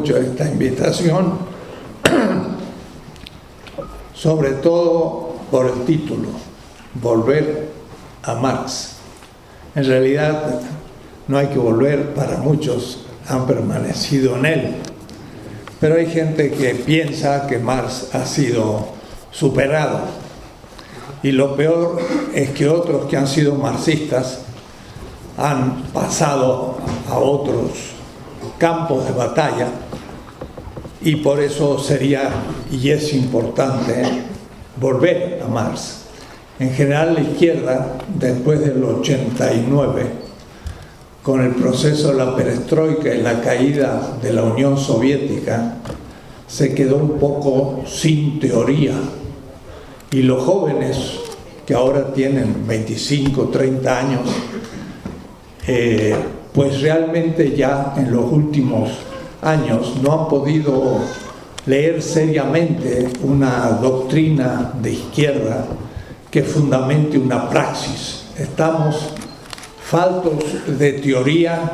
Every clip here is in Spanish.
mucho esta invitación, sobre todo por el título, Volver a Marx. En realidad no hay que volver, para muchos han permanecido en él, pero hay gente que piensa que Marx ha sido superado, y lo peor es que otros que han sido marxistas han pasado a otros campos de batalla, y por eso sería y es importante volver a Marx. En general, la izquierda, después del 89, con el proceso de la perestroika y la caída de la Unión Soviética, se quedó un poco sin teoría, y los jóvenes que ahora tienen 25, 30 años, pues realmente ya en los últimos años no han podido leer seriamente una doctrina de izquierda que fundamente una praxis. Estamos faltos de teoría,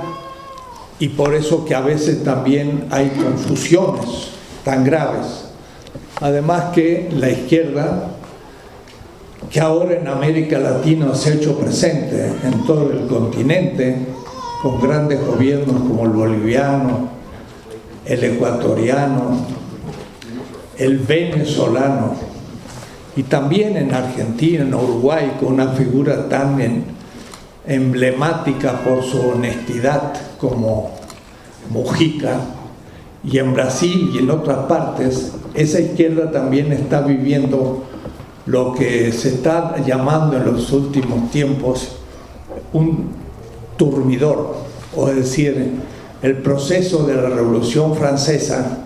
y por eso que a veces también hay confusiones tan graves. Además que la izquierda, que ahora en América Latina se ha hecho presente en todo el continente, con grandes gobiernos como el boliviano, el ecuatoriano, el venezolano, y también en Argentina, en Uruguay, con una figura tan emblemática por su honestidad como Mujica, y en Brasil y en otras partes, esa izquierda también está viviendo lo que se está llamando en los últimos tiempos un turmidor, o es decir, el proceso de la Revolución Francesa,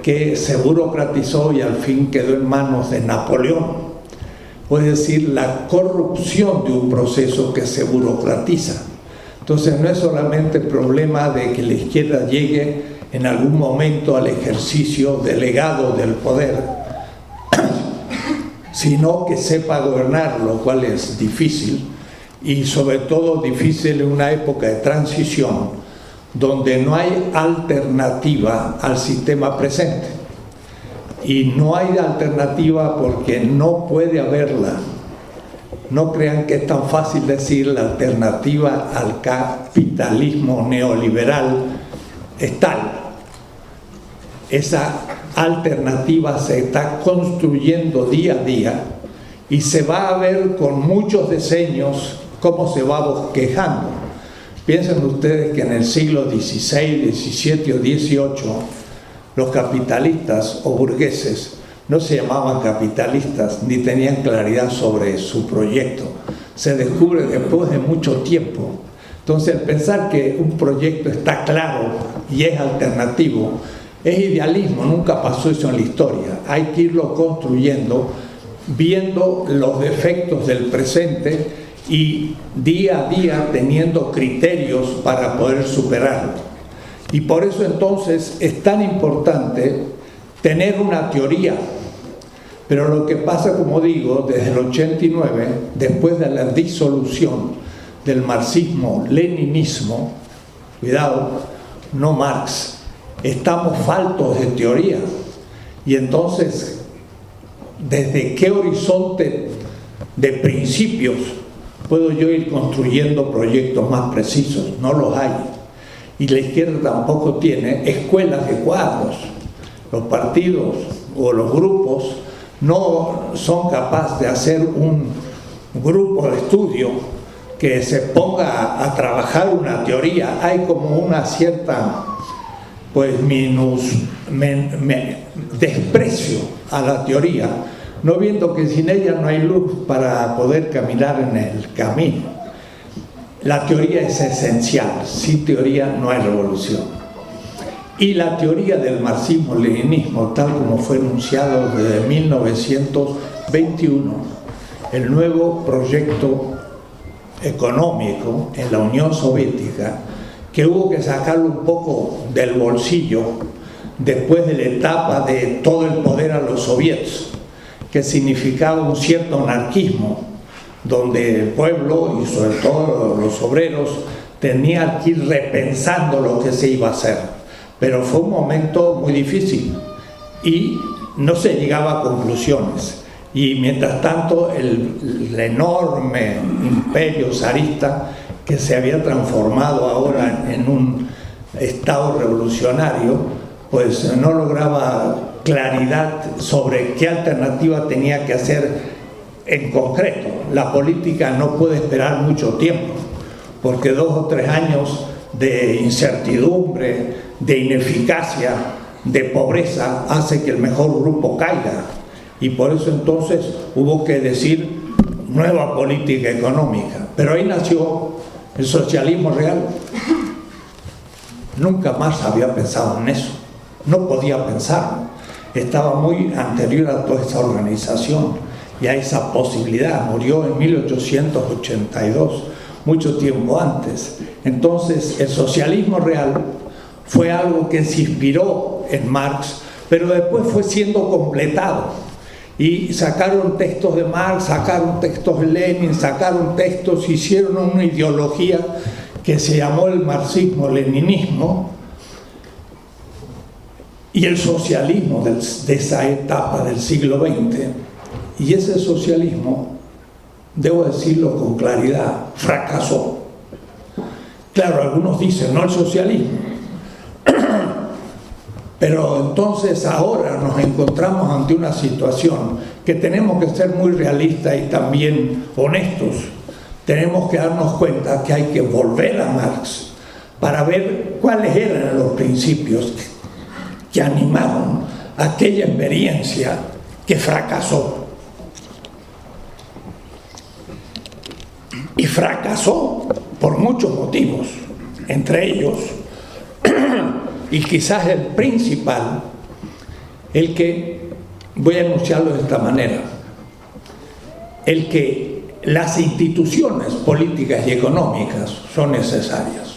que se burocratizó y al fin quedó en manos de Napoleón. O es decir, la corrupción de un proceso que se burocratiza. Entonces no es solamente el problema de que la izquierda llegue en algún momento al ejercicio delegado del poder, sino que sepa gobernar, lo cual es difícil, y sobre todo difícil en una época de transición donde no hay alternativa al sistema presente. Y no hay alternativa porque no puede haberla. No crean que es tan fácil decir la alternativa al capitalismo neoliberal es tal. Esa alternativa se está construyendo día a día, y se va a ver con muchos diseños cómo se va bosquejando. Piensen ustedes que en el siglo XVI, XVII o XVIII, los capitalistas o burgueses no se llamaban capitalistas ni tenían claridad sobre su proyecto. Se descubre después de mucho tiempo. Entonces, el pensar que un proyecto está claro y es alternativo es idealismo, nunca pasó eso en la historia. Hay que irlo construyendo, viendo los defectos del presente y día a día teniendo criterios para poder superarlo. Y por eso entonces es tan importante tener una teoría. Pero lo que pasa, como digo, desde el 89, después de la disolución del marxismo-leninismo, cuidado, no Marx, estamos faltos de teoría. Y entonces, ¿desde qué horizonte de principios puedo yo ir construyendo proyectos más precisos? No los hay. Y la izquierda tampoco tiene escuelas de cuadros. Los partidos o los grupos no son capaces de hacer un grupo de estudio que se ponga a trabajar una teoría. Hay como una cierta desprecio a la teoría, no viendo que sin ella no hay luz para poder caminar en el camino. La teoría es esencial, sin teoría no hay revolución. Y la teoría del marxismo-leninismo, tal como fue enunciado desde 1921, el nuevo proyecto económico en la Unión Soviética, que hubo que sacarlo un poco del bolsillo después de la etapa de todo el poder a los soviets, que significaba un cierto anarquismo, donde el pueblo y sobre todo los obreros tenían que ir repensando lo que se iba a hacer. pero fue un momento muy difícil y no se llegaba a conclusiones. Y mientras tanto el enorme imperio zarista, que se había transformado ahora en un estado revolucionario, pues no lograba claridad sobre qué alternativa tenía que hacer en concreto. La política no puede esperar mucho tiempo, porque 2 o 3 años de incertidumbre, de ineficacia, de pobreza, hace que el mejor grupo caiga. Y por eso entonces hubo que decir nueva política económica. Pero ahí nació el socialismo real. Nunca más había pensado en eso. No podía pensarlo. Estaba muy anterior a toda esa organización y a esa posibilidad. Murió en 1882, mucho tiempo antes. Entonces el socialismo real fue algo que se inspiró en Marx, pero después fue siendo completado. Y sacaron textos de Marx, sacaron textos de Lenin, sacaron textos, hicieron una ideología que se llamó el marxismo-leninismo y el socialismo de esa etapa del siglo XX. Y ese socialismo, debo decirlo con claridad, fracasó. Claro, algunos dicen, no el socialismo. Pero entonces ahora nos encontramos ante una situación que tenemos que ser muy realistas y también honestos. Tenemos que darnos cuenta que hay que volver a Marx para ver cuáles eran los principios que animaron aquella experiencia que fracasó. Y fracasó por muchos motivos, entre ellos y quizás el principal, el que, voy a enunciarlo de esta manera, el que las instituciones políticas y económicas son necesarias.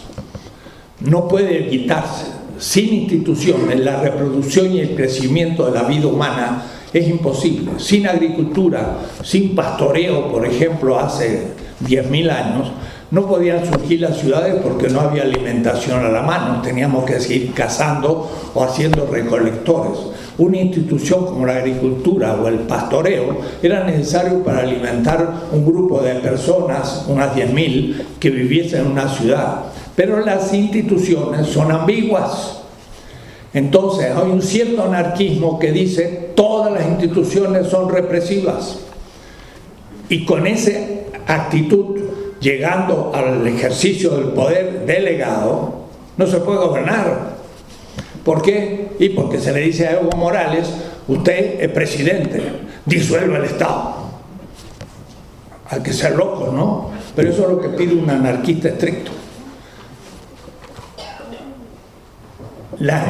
No puede evitarse. Sin instituciones, la reproducción y el crecimiento de la vida humana es imposible. Sin agricultura, sin pastoreo, por ejemplo, hace 10.000 años, no podían surgir las ciudades porque no había alimentación a la mano, teníamos que seguir cazando o haciendo recolectores. Una institución como la agricultura o el pastoreo era necesario para alimentar un grupo de personas, unas 10.000, que viviesen en una ciudad. Pero las instituciones son ambiguas. Entonces hay un cierto anarquismo que dice todas las instituciones son represivas. Y con esa actitud, llegando al ejercicio del poder delegado, no se puede gobernar. ¿Por qué? Y porque se le dice a Evo Morales, usted es presidente, disuelva el Estado. Hay que ser loco, ¿no? Pero eso es lo que pide un anarquista estricto. Las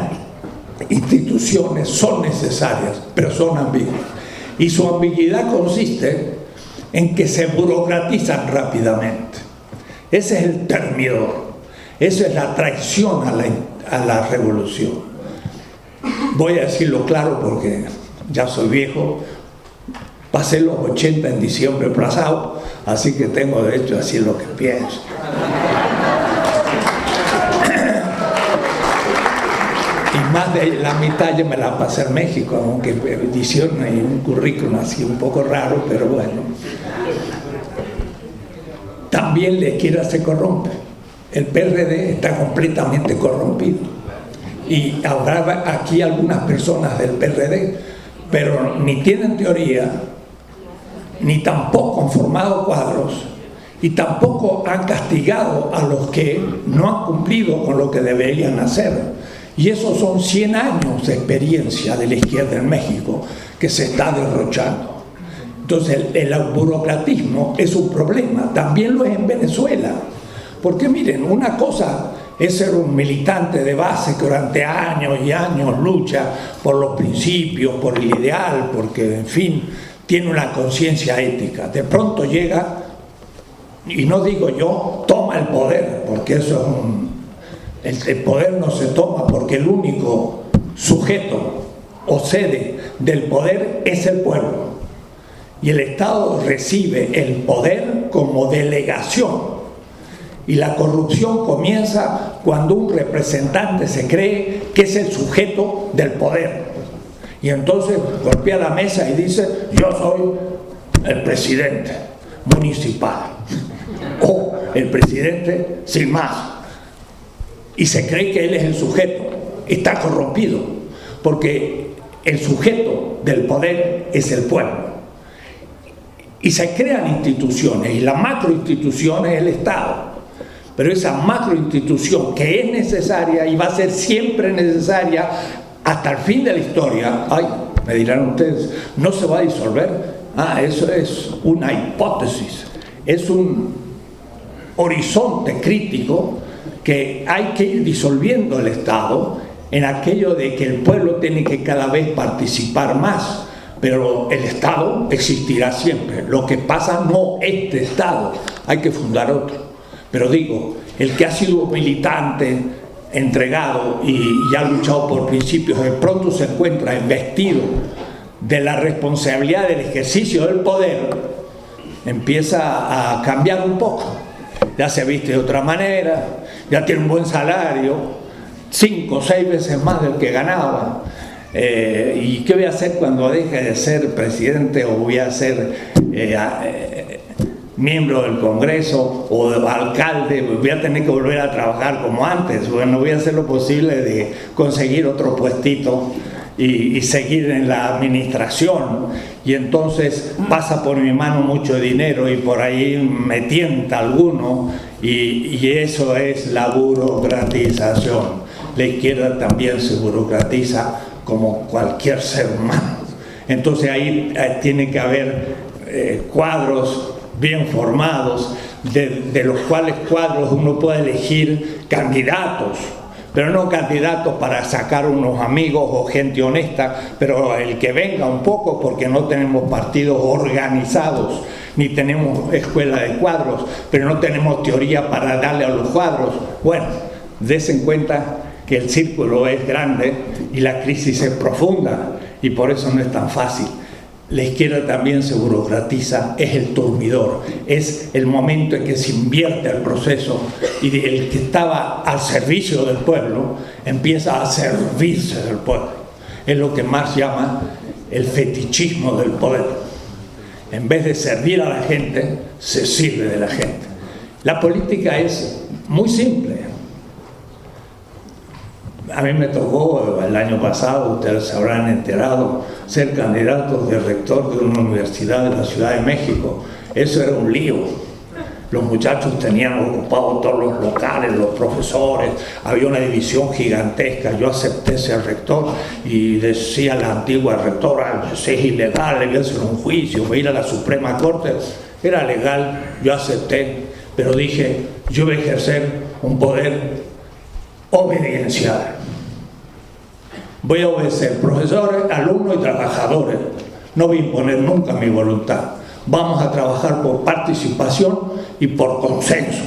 instituciones son necesarias, pero son ambiguas. Y su ambigüedad consiste en que se burocratizan rápidamente. Ese es el termidor, esa es la traición a la revolución. Voy a decirlo claro porque ya soy viejo, pasé los 80 en diciembre pasado, así que tengo derecho a decir lo que pienso. Y más de la mitad yo me la pasé en México, aunque edición y un currículum así un poco raro, pero bueno. También la izquierda se corrompe. El PRD está completamente corrompido. Y habrá aquí algunas personas del PRD, pero ni tienen teoría, ni tampoco han formado cuadros, y tampoco han castigado a los que no han cumplido con lo que deberían hacer. Y esos son 100 años de experiencia de la izquierda en México que se está derrochando. Entonces el burocratismo es un problema, también lo es en Venezuela. Porque miren, una cosa es ser un militante de base que durante años y años lucha por los principios, por el ideal, porque en fin, tiene una conciencia ética. De pronto llega, y no digo yo, toma el poder, porque eso es el poder no se toma porque el único sujeto o sede del poder es el pueblo. Y el Estado recibe el poder como delegación. Y la corrupción comienza cuando un representante se cree que es el sujeto del poder. Y entonces golpea la mesa y dice: yo soy el presidente municipal o el presidente sin más. Y se cree que él es el sujeto. Está corrompido, porque el sujeto del poder es el pueblo. Y se crean instituciones, y la macroinstitución es el Estado. Pero esa macroinstitución, que es necesaria y va a ser siempre necesaria hasta el fin de la historia, ay, me dirán ustedes, ¿no se va a disolver? Eso es una hipótesis, es un horizonte crítico que hay que ir disolviendo el Estado en aquello de que el pueblo tiene que cada vez participar más, pero el Estado existirá siempre. Lo que pasa no este Estado, hay que fundar otro. Pero digo, el que ha sido militante, entregado y ha luchado por principios, de pronto se encuentra investido de la responsabilidad del ejercicio del poder, empieza a cambiar un poco. Ya se viste de otra manera, ya tiene un buen salario, 5 o 6 veces más del que ganaba. ¿Y qué voy a hacer cuando deje de ser presidente o voy a ser miembro del Congreso o alcalde? Voy a tener que volver a trabajar como antes. Bueno, voy a hacer lo posible de conseguir otro puestito y seguir en la administración, y entonces pasa por mi mano mucho dinero y por ahí me tienta alguno, y eso es la burocratización. La izquierda también se burocratiza como cualquier ser humano. Entonces ahí tiene que haber cuadros bien formados, de los cuales cuadros uno puede elegir candidatos, pero no candidatos para sacar unos amigos o gente honesta, pero el que venga un poco, porque no tenemos partidos organizados, ni tenemos escuela de cuadros, pero no tenemos teoría para darle a los cuadros. Bueno, des en cuenta que el círculo es grande y la crisis es profunda, y por eso no es tan fácil. La izquierda también se burocratiza, es el turbidor, es el momento en que se invierte el proceso y el que estaba al servicio del pueblo empieza a servirse del pueblo. Es lo que Marx llama el fetichismo del poder. En vez de servir a la gente, se sirve de la gente. La política es muy simple. A mí me tocó el año pasado, ustedes se habrán enterado, ser candidato de rector de una universidad de la Ciudad de México. Eso era un lío. Los muchachos tenían ocupados todos los locales, los profesores, había una división gigantesca. Yo acepté ser rector y decía la antigua rectora: si es ilegal, le voy a hacer un juicio, voy a ir a la Suprema Corte. Era legal, yo acepté, pero dije, yo voy a ejercer un poder obediencial. Voy a obedecer profesores, alumnos y trabajadores. No voy a imponer nunca mi voluntad. Vamos a trabajar por participación y por consenso.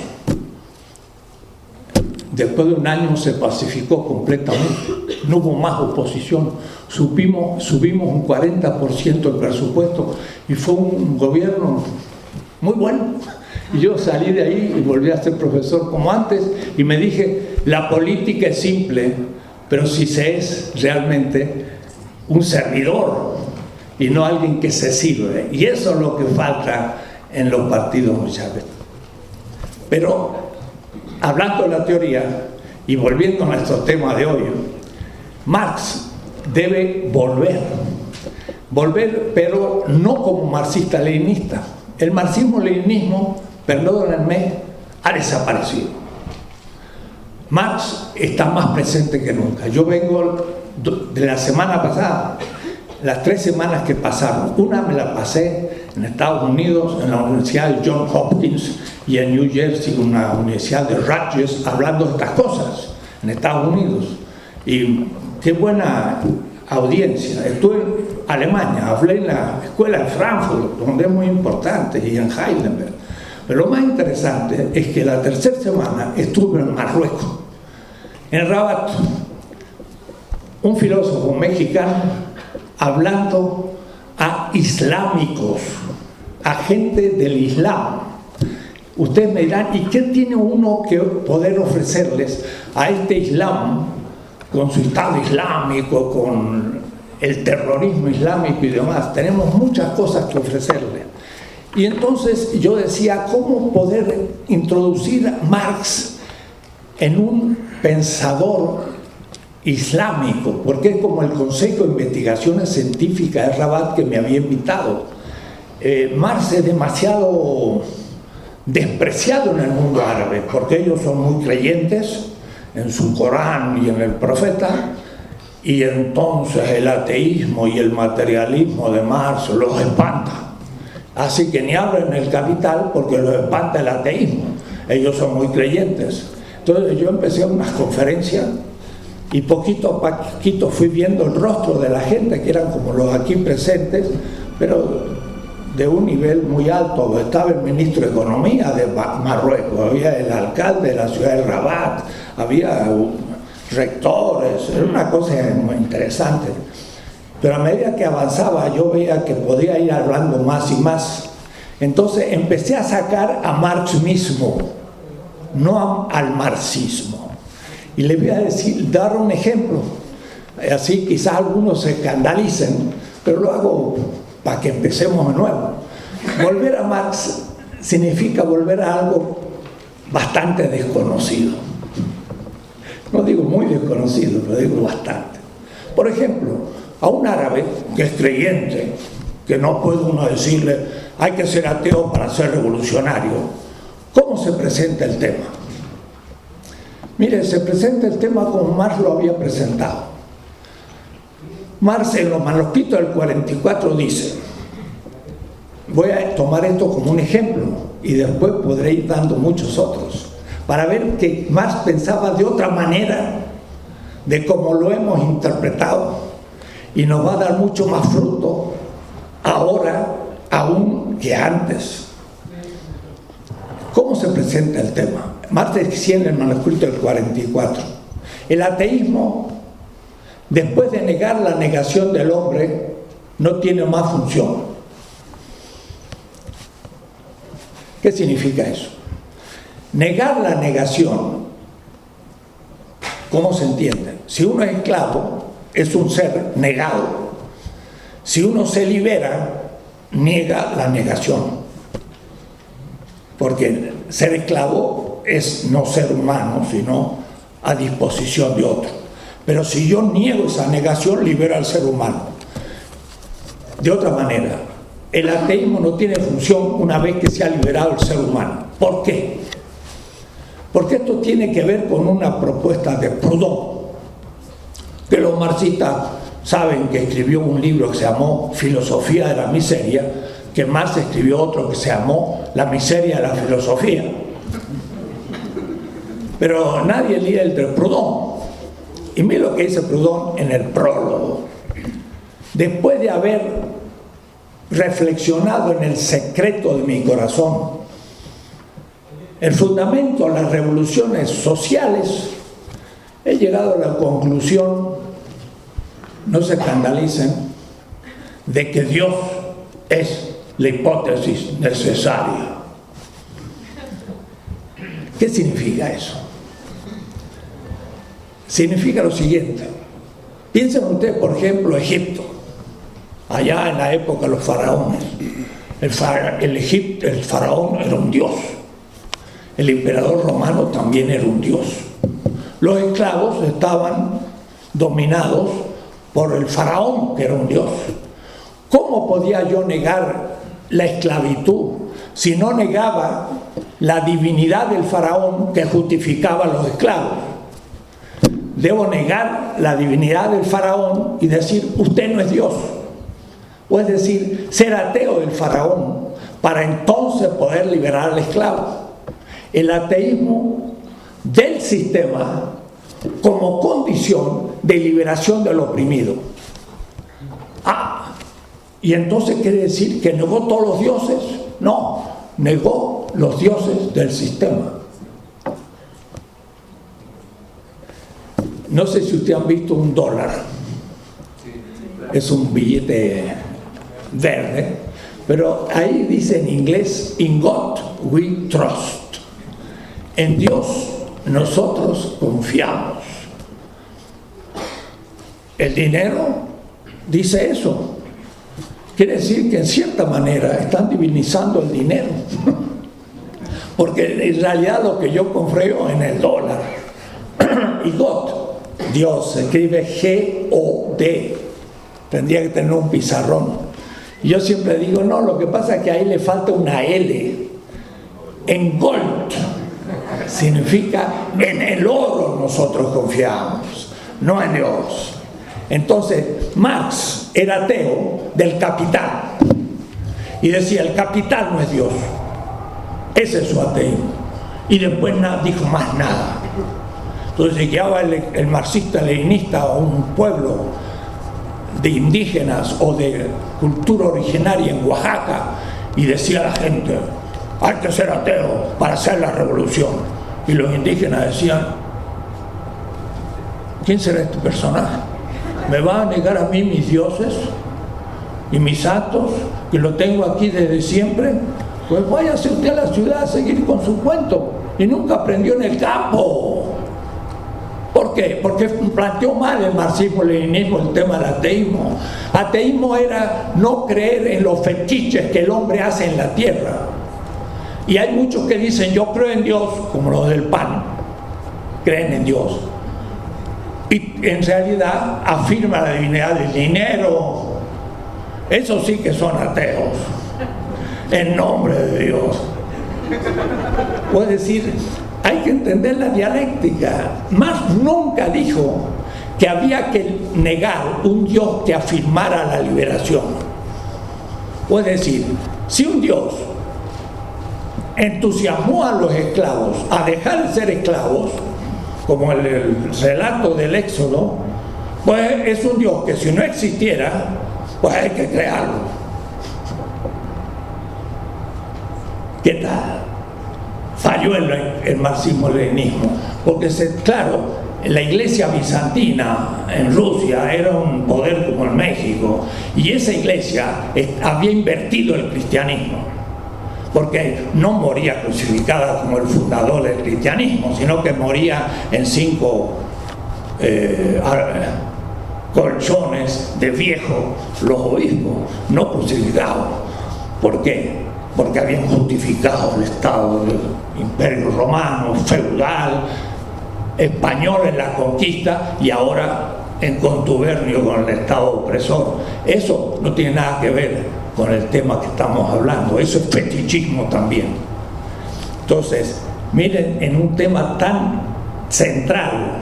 Después de un año se pacificó completamente. No hubo más oposición. Subimos un 40% el presupuesto y fue un gobierno muy bueno. Y yo salí de ahí y volví a ser profesor como antes y me dije, la política es simple, pero si se es realmente un servidor y no alguien que se sirve. Y eso es lo que falta en los partidos muchas veces. Pero hablando de la teoría y volviendo a nuestro tema de hoy, Marx debe volver, pero no como marxista-leninista. El marxismo-leninismo, perdónenme, ha desaparecido. Marx está más presente que nunca. Yo vengo de la semana pasada, las 3 semanas que pasaron. Una me la pasé en Estados Unidos, en la Universidad de Johns Hopkins, y en New Jersey, una universidad de Rutgers, hablando de estas cosas en Estados Unidos. Y qué buena audiencia. Estuve en Alemania, hablé en la escuela de Frankfurt, donde es muy importante, y en Heidelberg. Pero lo más interesante es que la 3ª semana estuve en Marruecos, en Rabat, un filósofo mexicano hablando a islámicos, a gente del Islam. Ustedes me dirán, ¿y qué tiene uno que poder ofrecerles a este Islam con su Estado Islámico, con el terrorismo islámico y demás. Tenemos muchas cosas que ofrecerle. Y entonces yo decía, ¿cómo poder introducir a Marx en un pensador islámico? Porque es como el Consejo de Investigaciones Científicas de Rabat que me había invitado. Marx es demasiado despreciado en el mundo árabe, porque ellos son muy creyentes en su Corán y en el profeta, y entonces el ateísmo y el materialismo de Marx los espanta. Así que ni hablan el Capital porque los espanta el ateísmo. Ellos son muy creyentes. Entonces yo empecé unas conferencias y poquito a poquito fui viendo el rostro de la gente, que eran como los aquí presentes, pero de un nivel muy alto. Estaba el ministro de Economía de Marruecos, había el alcalde de la ciudad de Rabat, había rectores, era una cosa muy interesante. Pero a medida que avanzaba yo veía que podía ir hablando más y más. Entonces empecé a sacar a Marx mismo, no al marxismo. Y les voy a dar un ejemplo, así quizás algunos se escandalicen, pero lo hago para que empecemos de nuevo. Volver a Marx significa volver a algo bastante desconocido. No digo muy desconocido, pero digo bastante. Por ejemplo, a un árabe que es creyente, que no puede uno decirle hay que ser ateo para ser revolucionario, ¿cómo se presenta el tema? Mire, se presenta el tema como Marx lo había presentado. Marx en los manuscritos del 44 dice, voy a tomar esto como un ejemplo y después podré ir dando muchos otros, para ver que Marx pensaba de otra manera de cómo lo hemos interpretado, y nos va a dar mucho más fruto ahora aún que antes. ¿Cómo se presenta el tema? Marx decía en el manuscrito del 44, el ateísmo, después de negar la negación del hombre, no tiene más función. ¿Qué significa eso? Negar la negación, ¿cómo se entiende? Si uno es esclavo, es un ser negado. Si uno se libera, niega la negación. Porque ser esclavo es no ser humano, sino a disposición de otro. Pero si yo niego esa negación, libero al ser humano. De otra manera, el ateísmo no tiene función una vez que se ha liberado el ser humano. ¿Por qué? Porque esto tiene que ver con una propuesta de Proudhon, que los marxistas saben que escribió un libro que se llamó Filosofía de la Miseria, que Marx escribió otro que se llamó La miseria de la filosofía. Pero nadie lee el de Proudhon. Y mira lo que dice Proudhon en el prólogo. Después de haber reflexionado en el secreto de mi corazón, el fundamento de las revoluciones sociales, he llegado a la conclusión, no se escandalicen, de que Dios es la hipótesis necesaria. ¿Qué significa eso? Significa lo siguiente. Piensen ustedes, por ejemplo, Egipto, allá en la época de los faraones. El faraón era un dios. El emperador romano también era un dios. Los esclavos estaban dominados por el faraón, que era un dios. ¿Cómo podía yo negar la esclavitud si no negaba la divinidad del faraón que justificaba a los esclavos? Debo negar la divinidad del faraón y decir, usted no es Dios. O es decir, ser ateo del faraón para entonces poder liberar al esclavo. El ateísmo del sistema como condición de liberación del oprimido. Y entonces quiere decir que negó todos los dioses. No, negó los dioses del sistema. No sé si ustedes han visto un dólar. Es un billete verde, pero ahí dice en inglés, in God we trust. En Dios nosotros confiamos. el dinero dice eso. Quiere decir que en cierta manera están divinizando el dinero. Porque en realidad lo que yo confío en el dólar. Y God, Dios, se escribe G-O-D. Tendría que tener un pizarrón. Y yo siempre digo, no, lo que pasa es que ahí le falta una L. En gold significa en el oro nosotros confiamos, no en Dios. Entonces, Marx era ateo del capital. Y decía, el capital no es Dios. Ese es su ateísmo. Y después dijo más nada. Entonces llegaba el marxista-leninista a un pueblo de indígenas o de cultura originaria en Oaxaca y decía a la gente, hay que ser ateo para hacer la revolución. Y los indígenas decían, ¿quién será este personaje? ¿Me va a negar a mí mis dioses y mis santos, que lo tengo aquí desde siempre? Pues váyase usted a la ciudad a seguir con su cuento. Y nunca aprendió en el campo. ¿Por qué? Porque planteó mal el marxismo-leninismo el tema del ateísmo. Ateísmo era no creer en los fetiches que el hombre hace en la tierra. Y hay muchos que dicen, yo creo en Dios, como los del PAN, creen en Dios. Y en realidad afirman la divinidad del dinero. Esos sí que son ateos. En nombre de Dios. Puedo decir, hay que entender la dialéctica. Marx nunca dijo que había que negar un Dios que afirmara la liberación. Puedo decir, si un Dios entusiasmó a los esclavos a dejar de ser esclavos, como el relato del Éxodo, pues es un Dios que si no existiera, pues hay que crearlo. ¿Qué tal? Falló el marxismo-leninismo, porque claro, la iglesia bizantina en Rusia era un poder como en México, y esa iglesia había invertido el cristianismo, porque no moría crucificada como el fundador del cristianismo, sino que moría en 5 colchones de viejo los obispos, no crucificados. ¿Por qué? Porque habían justificado el Estado del Imperio Romano, feudal, español en la conquista y ahora en contubernio con el Estado opresor. Eso no tiene nada que ver con el tema que estamos hablando, eso es fetichismo también. Entonces, miren, en un tema tan central,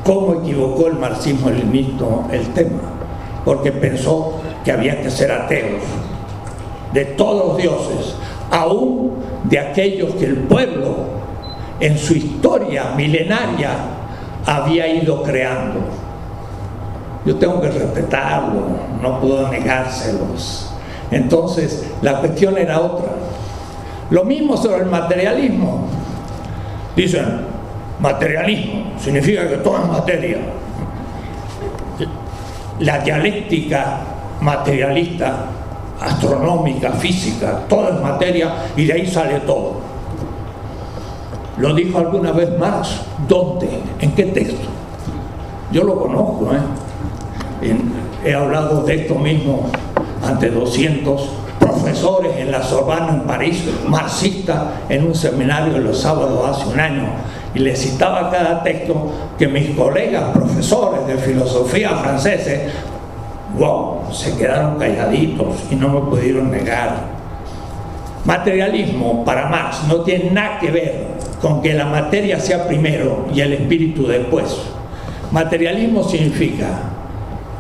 cómo equivocó el marxismo-leninismo el tema, porque pensó que había que ser ateos de todos los dioses, aún de aquellos que el pueblo en su historia milenaria había ido creando. Yo tengo que respetarlo, no puedo negárselos. Entonces la cuestión era otra. Lo mismo sobre el materialismo. Dicen, materialismo significa que todo es materia. La dialéctica materialista, astronómica, física, todo es materia y de ahí sale todo. ¿Lo dijo alguna vez Marx? ¿Dónde? ¿En qué texto? Yo lo conozco, he hablado de esto mismo ante 200 profesores en la Sorbonne en París, marxistas, en un seminario de los sábados hace un año, y les citaba cada texto que mis colegas profesores de filosofía franceses, wow, se quedaron calladitos y no me pudieron negar. Materialismo para Marx no tiene nada que ver con que la materia sea primero y el espíritu después. Materialismo significa,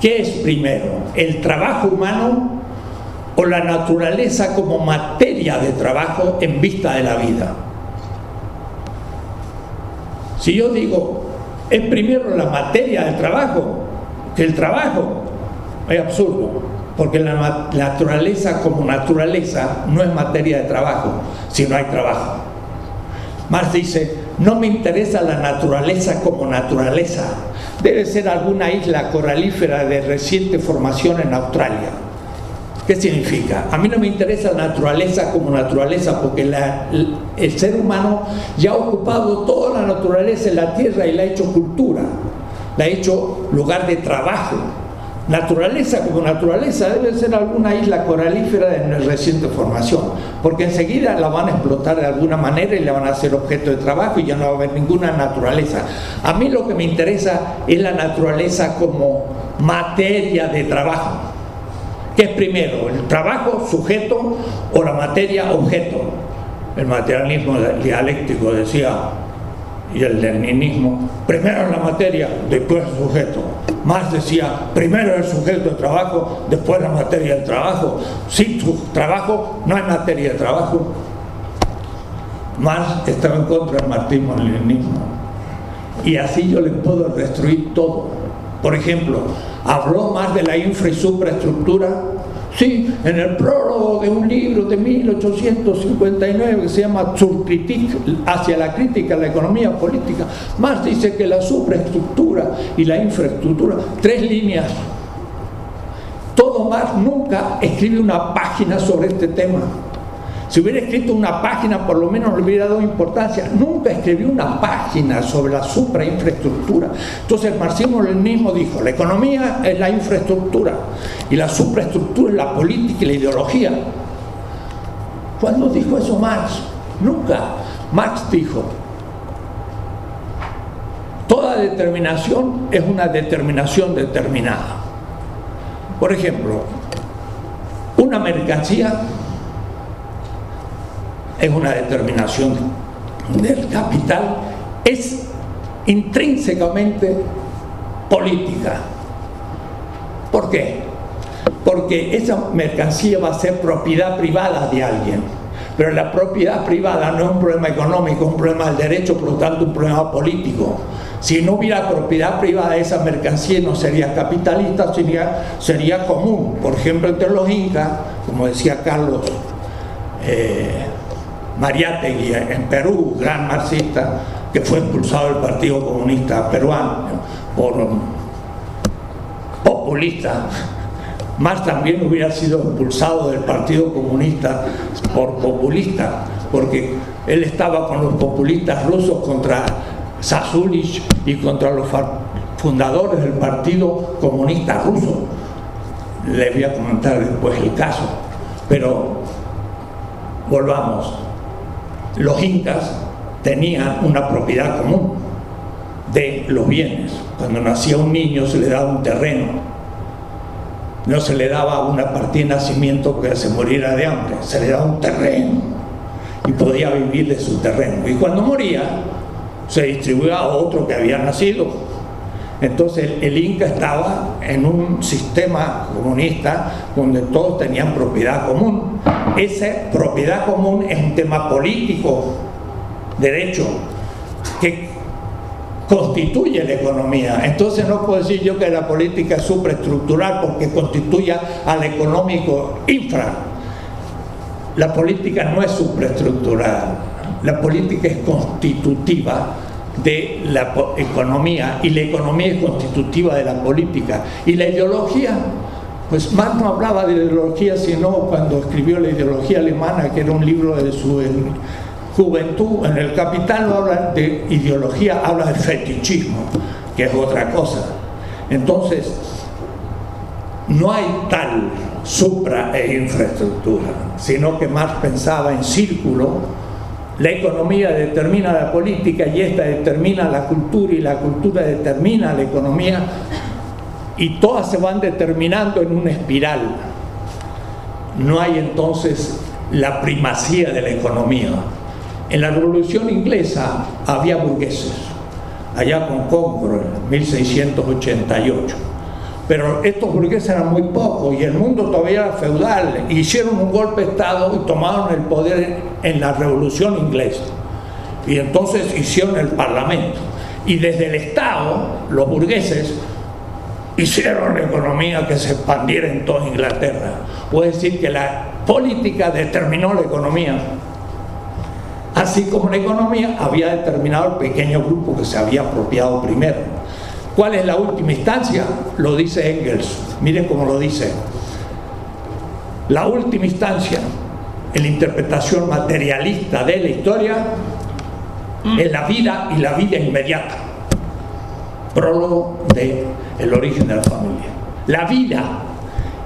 ¿qué es primero? ¿El trabajo humano o la naturaleza como materia de trabajo en vista de la vida? Si yo digo, es primero la materia del trabajo que el trabajo, es absurdo, porque la naturaleza como naturaleza no es materia de trabajo, si no hay trabajo. Marx dice, no me interesa la naturaleza como naturaleza, debe ser alguna isla coralífera de reciente formación en Australia. ¿Qué significa? A mí no me interesa la naturaleza como naturaleza, porque el ser humano ya ha ocupado toda la naturaleza en la tierra y la ha hecho cultura. la ha hecho lugar de trabajo. Naturaleza como naturaleza debe ser alguna isla coralífera en reciente formación, porque enseguida la van a explotar de alguna manera y la van a hacer objeto de trabajo y ya no va a haber ninguna naturaleza. A mí lo que me interesa es la naturaleza como materia de trabajo. ¿Qué es primero, el trabajo, sujeto, o la materia, objeto? El materialismo dialéctico decía, y el leninismo, primero la materia, después el sujeto. Marx decía, primero el sujeto de trabajo, después la materia del trabajo. Sin trabajo no hay materia de trabajo. Marx estaba en contra del marxismo-leninismo. Y así yo le puedo destruir todo. Por ejemplo, habló más de la infra y supraestructura. Sí, en el prólogo de un libro de 1859 que se llama Zur Kritik, hacia la crítica a la economía política, Marx dice que la supraestructura y la infraestructura, 3 líneas. Todo Marx nunca escribe una página sobre este tema. Si hubiera escrito una página, por lo menos le hubiera dado importancia. Nunca escribió una página sobre la suprainfraestructura. Entonces el marxismo-leninismo dijo, la economía es la infraestructura y la supraestructura es la política y la ideología. ¿Cuándo dijo eso Marx? Nunca. Marx dijo, toda determinación es una determinación determinada. Por ejemplo, una mercancía es una determinación del capital, es intrínsecamente política. ¿Por qué? Porque esa mercancía va a ser propiedad privada de alguien, pero la propiedad privada no es un problema económico, es un problema del derecho, por lo tanto un problema político. Si no hubiera propiedad privada de esa mercancía, no sería capitalista, sería común. Por ejemplo, entre los incas, como decía Carlos Mariátegui en Perú, gran marxista, que fue expulsado del Partido Comunista Peruano por populista. Marx también hubiera sido expulsado del Partido Comunista por populista, porque él estaba con los populistas rusos contra Sazulich y contra los fundadores del Partido Comunista Ruso. Les voy a comentar después el caso, pero volvamos. Los incas tenían una propiedad común de los bienes. Cuando nacía un niño se le daba un terreno, no se le daba una partida de nacimiento porque se muriera de hambre, se le daba un terreno y podía vivir de su terreno, y cuando moría se distribuía a otro que había nacido. Entonces el Inca estaba en un sistema comunista donde todos tenían propiedad común. Esa propiedad común es un tema político, derecho, que constituye la economía. Entonces no puedo decir yo que la política es supraestructural porque constituya al económico infra. La política no es supraestructural, la política es constitutiva de la economía, y la economía es constitutiva de la política. Y la ideología, pues Marx no hablaba de ideología sino cuando escribió La ideología alemana, que era un libro de su juventud. En El Capital no habla de ideología, habla de fetichismo, que es otra cosa. Entonces no hay tal supra e infraestructura, sino que Marx pensaba en círculo. La economía determina la política y esta determina la cultura y la cultura determina la economía, y todas se van determinando en una espiral. No hay entonces la primacía de la economía. En la Revolución Inglesa había burgueses, allá con Concord en 1688. Pero estos burgueses eran muy pocos y el mundo todavía era feudal. Hicieron un golpe de Estado y tomaron el poder en la Revolución Inglesa. Y entonces hicieron el Parlamento. Y desde el Estado, los burgueses hicieron la economía que se expandiera en toda Inglaterra. Puede decir que la política determinó la economía. Así como la economía había determinado el pequeño grupo que se había apropiado primero. ¿Cuál es la última instancia? Lo dice Engels. Miren cómo lo dice. La última instancia en la interpretación materialista de la historia es la vida y la vida inmediata. Prólogo del origen de la familia. La vida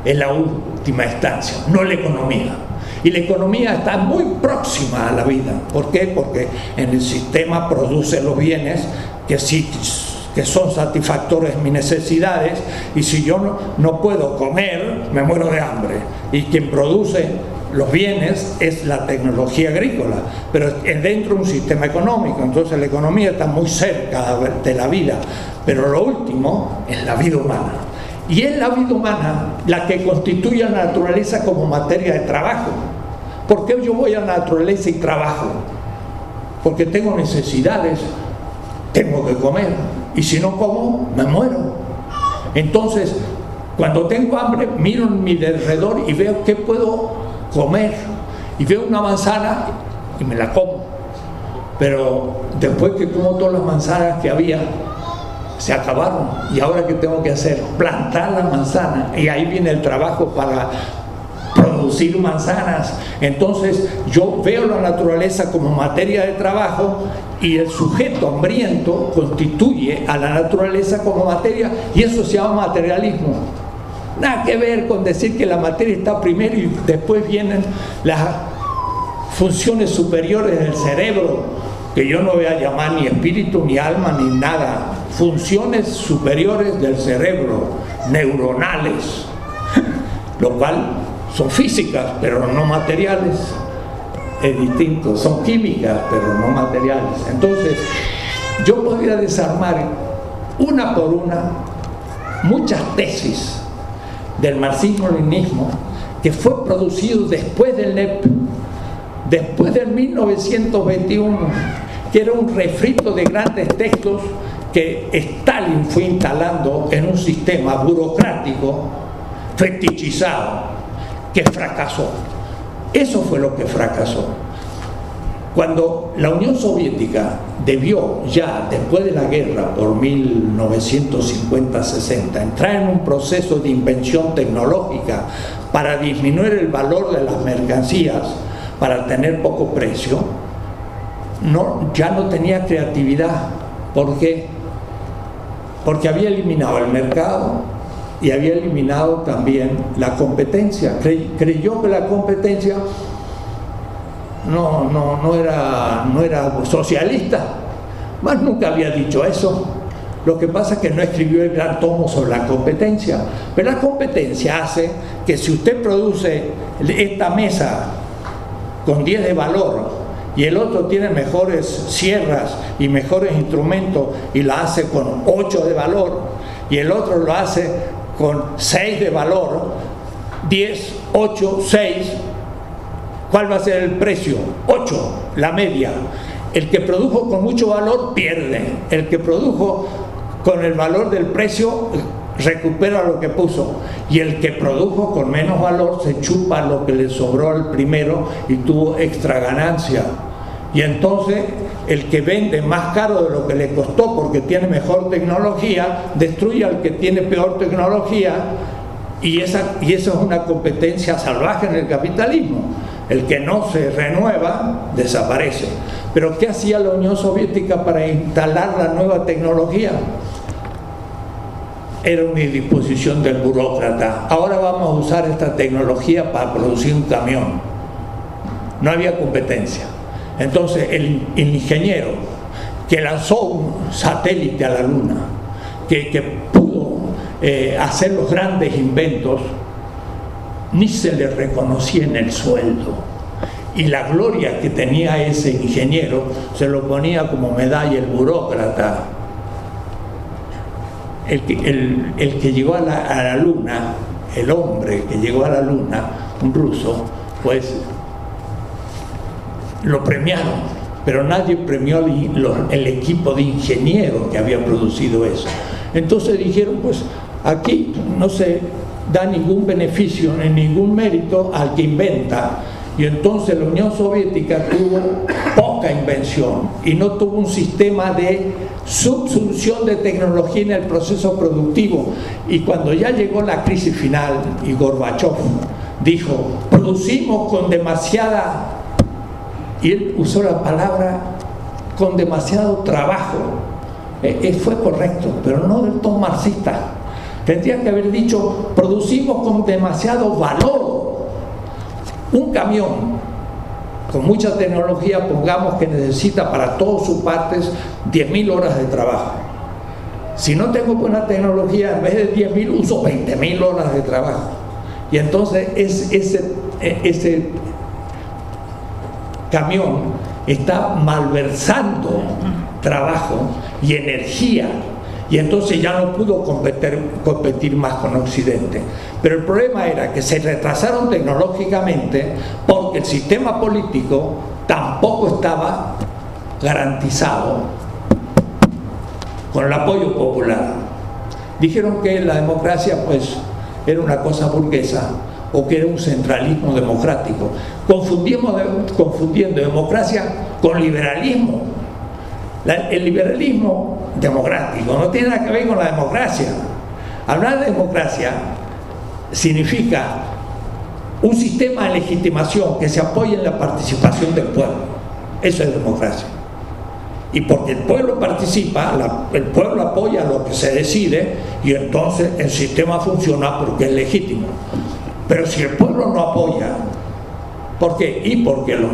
es la última instancia, no la economía. Y la economía está muy próxima a la vida. ¿Por qué? Porque en el sistema produce los bienes que son satisfactores de mis necesidades, y si yo no puedo comer, me muero de hambre. Y quien produce los bienes es la tecnología agrícola, pero es dentro de un sistema económico. Entonces la economía está muy cerca de la vida, pero lo último es la vida humana. Y es la vida humana la que constituye a la naturaleza como materia de trabajo. ¿Por qué yo voy a la naturaleza y trabajo? Porque tengo necesidades, tengo que comer, y si no como, me muero. Entonces, cuando tengo hambre, miro en mi alrededor y veo qué puedo comer, y veo una manzana y me la como. Pero después que como todas las manzanas que había, se acabaron. ¿Y ahora qué tengo que hacer? Plantar la manzana, y ahí viene el trabajo para producir manzanas. Entonces yo veo la naturaleza como materia de trabajo, y el sujeto hambriento constituye a la naturaleza como materia, y eso se llama materialismo. Nada que ver con decir que la materia está primero y después vienen las funciones superiores del cerebro, que yo no voy a llamar ni espíritu, ni alma, ni nada. Funciones superiores del cerebro, neuronales, lo cual son físicas, pero no materiales. Es distinto, son químicas, pero no materiales. Entonces, yo podría desarmar una por una muchas tesis del marxismo-leninismo que fue producido después del NEP, después del 1921, que era un refrito de grandes textos que Stalin fue instalando en un sistema burocrático fetichizado que fracasó. Eso fue lo que fracasó. Cuando la Unión Soviética debió ya, después de la guerra, por 1950-60, entrar en un proceso de invención tecnológica para disminuir el valor de las mercancías, para tener poco precio, ya no tenía creatividad. ¿Por qué? Porque había eliminado el mercado y había eliminado también la competencia. Creyó que la competencia no era socialista, más nunca había dicho eso. Lo que pasa es que no escribió el gran tomo sobre la competencia. Pero la competencia hace que si usted produce esta mesa con 10 de valor y el otro tiene mejores sierras y mejores instrumentos y la hace con 8 de valor, y el otro lo hace con 6 de valor, 10, 8, 6, ¿cuál va a ser el precio? 8, la media. El que produjo con mucho valor pierde, el que produjo con el valor del precio recupera lo que puso, y el que produjo con menos valor se chupa lo que le sobró al primero y tuvo extra ganancia. Y entonces el que vende más caro de lo que le costó porque tiene mejor tecnología destruye al que tiene peor tecnología, y esa es una competencia salvaje en el capitalismo. El que no se renueva desaparece. Pero ¿qué hacía la Unión Soviética para instalar la nueva tecnología? Era una disposición del burócrata. Ahora vamos a usar esta tecnología para producir un camión. No había competencia. Entonces el ingeniero que lanzó un satélite a la Luna, que pudo hacer los grandes inventos, ni se le reconocía en el sueldo. Y la gloria que tenía ese ingeniero se lo ponía como medalla el burócrata. El que llegó a la Luna, el hombre que llegó a la Luna, un ruso, pues lo premiaron, pero nadie premió el equipo de ingenieros que había producido eso. Entonces dijeron, pues aquí no se da ningún beneficio ni ningún mérito al que inventa. Y entonces la Unión Soviética tuvo poca invención y no tuvo un sistema de subsunción de tecnología en el proceso productivo. Y cuando ya llegó la crisis final y Gorbachov dijo, producimos con demasiada, y él usó la palabra con demasiado trabajo. fue correcto, pero no del todo marxista. Tendría que haber dicho, producimos con demasiado valor. Un camión con mucha tecnología, pongamos que necesita para todas sus partes 10.000 horas de trabajo. Si no tengo buena tecnología, en vez de 10.000 uso 20.000 horas de trabajo. Y entonces ese camión está malversando trabajo y energía, y entonces ya no pudo competir más con Occidente. Pero el problema era que se retrasaron tecnológicamente porque el sistema político tampoco estaba garantizado con el apoyo popular. Dijeron que la democracia pues era una cosa burguesa o que era un centralismo democrático, confundiendo democracia con liberalismo. El liberalismo democrático no tiene nada que ver con la democracia. Hablar de democracia significa un sistema de legitimación que se apoya en la participación del pueblo. Eso es democracia. Y porque el pueblo participa, el pueblo apoya lo que se decide, y entonces el sistema funciona porque es legítimo. Pero si el pueblo no apoya, ¿por qué? Y porque los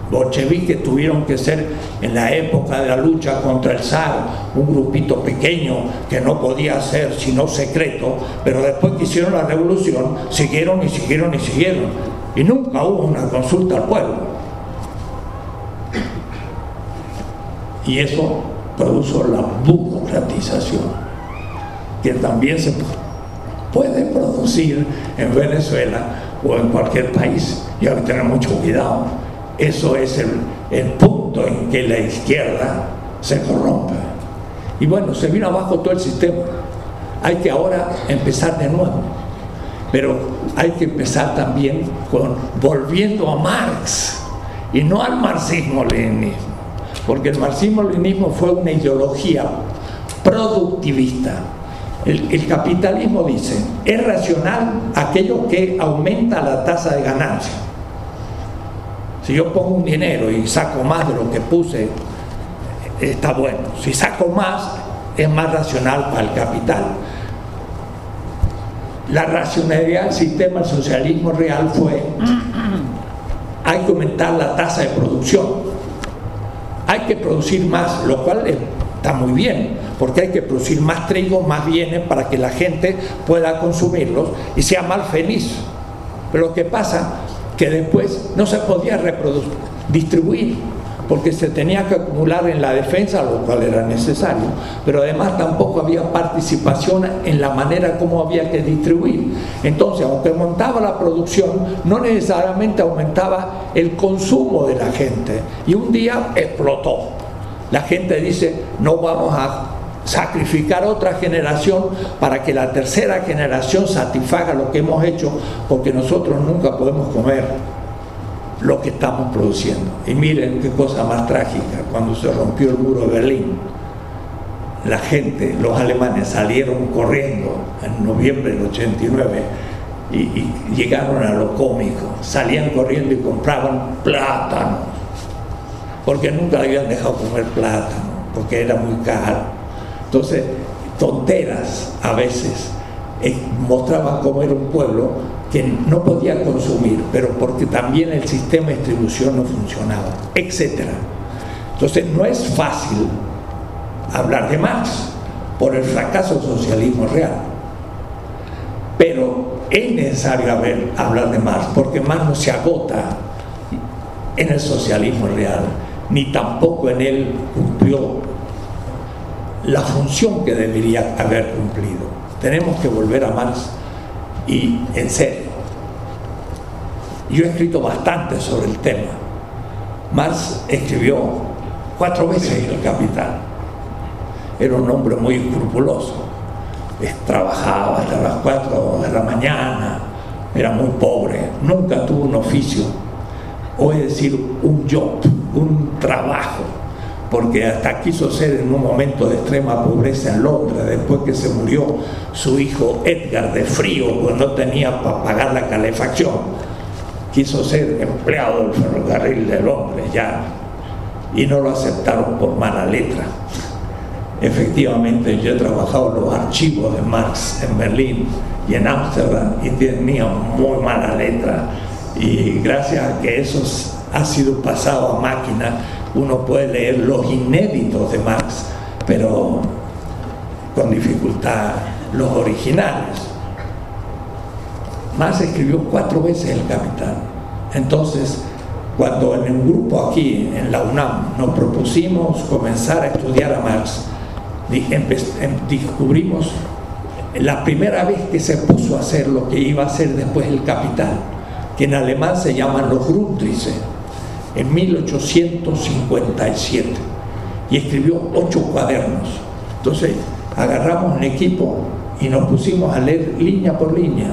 bolcheviques tuvieron que ser, en la época de la lucha contra el zar, un grupito pequeño que no podía ser sino secreto, pero después que hicieron la revolución siguieron y siguieron y siguieron, y nunca hubo una consulta al pueblo. Y eso produjo la burocratización, que también se puede producir en Venezuela o en cualquier país, y hay que tener mucho cuidado. Eso es el punto en que la izquierda se corrompe. Y bueno, se vino abajo todo el sistema. Hay que ahora empezar de nuevo. Pero hay que empezar también volviendo a Marx, y no al marxismo-leninismo. Porque el marxismo-leninismo fue una ideología productivista. El capitalismo dice, es racional aquello que aumenta la tasa de ganancia. Si yo pongo un dinero y saco más de lo que puse, está bueno. Si saco más, es más racional para el capital. La racionalidad del sistema del socialismo real fue, hay que aumentar la tasa de producción. Hay que producir más, lo cual está muy bien, porque hay que producir más trigo, más bienes, para que la gente pueda consumirlos y sea más feliz. Pero lo que pasa que después no se podía distribuir, porque se tenía que acumular en la defensa, lo cual era necesario, pero además tampoco había participación en la manera como había que distribuir. Entonces, aunque aumentaba la producción, no necesariamente aumentaba el consumo de la gente, y un día explotó. La gente dice, no vamos a sacrificar otra generación para que la tercera generación satisfaga lo que hemos hecho, porque nosotros nunca podemos comer lo que estamos produciendo. Y miren qué cosa más trágica, cuando se rompió el muro de Berlín, la gente, los alemanes salieron corriendo en noviembre del 89 y llegaron a lo cómico, salían corriendo y compraban plátanos, porque nunca le habían dejado comer plátano, porque era muy caro. Entonces, tonteras a veces mostraban cómo era un pueblo que no podía consumir, pero porque también el sistema de distribución no funcionaba, etc. Entonces, no es fácil hablar de Marx por el fracaso del socialismo real, pero es necesario hablar de Marx, porque Marx no se agota en el socialismo real, ni tampoco en él cumplió la función que debería haber cumplido. Tenemos que volver a Marx, y en serio. Yo he escrito bastante sobre el tema. Marx escribió 4 veces El Capital. Era un hombre muy escrupuloso. Trabajaba hasta las 4 de la mañana, era muy pobre, nunca tuvo un oficio, o es decir, un job, un trabajo, porque hasta quiso ser en un momento de extrema pobreza en Londres, después que se murió su hijo Edgar de frío, pues no tenía para pagar la calefacción. Quiso ser empleado del ferrocarril de Londres ya, y no lo aceptaron por mala letra. Efectivamente, yo he trabajado en los archivos de Marx en Berlín y en Ámsterdam y tenía muy mala letra, y gracias a que eso ha sido pasado a máquina, uno puede leer los inéditos de Marx, pero con dificultad los originales. Marx escribió 4 veces El Capital. Entonces, cuando en un grupo aquí en la UNAM nos propusimos comenzar a estudiar a Marx, descubrimos la primera vez que se puso a hacer lo que iba a ser después El Capital, que en alemán se llaman los Grundrisse, en 1857, y escribió 8 cuadernos. Entonces agarramos un equipo y nos pusimos a leer línea por línea,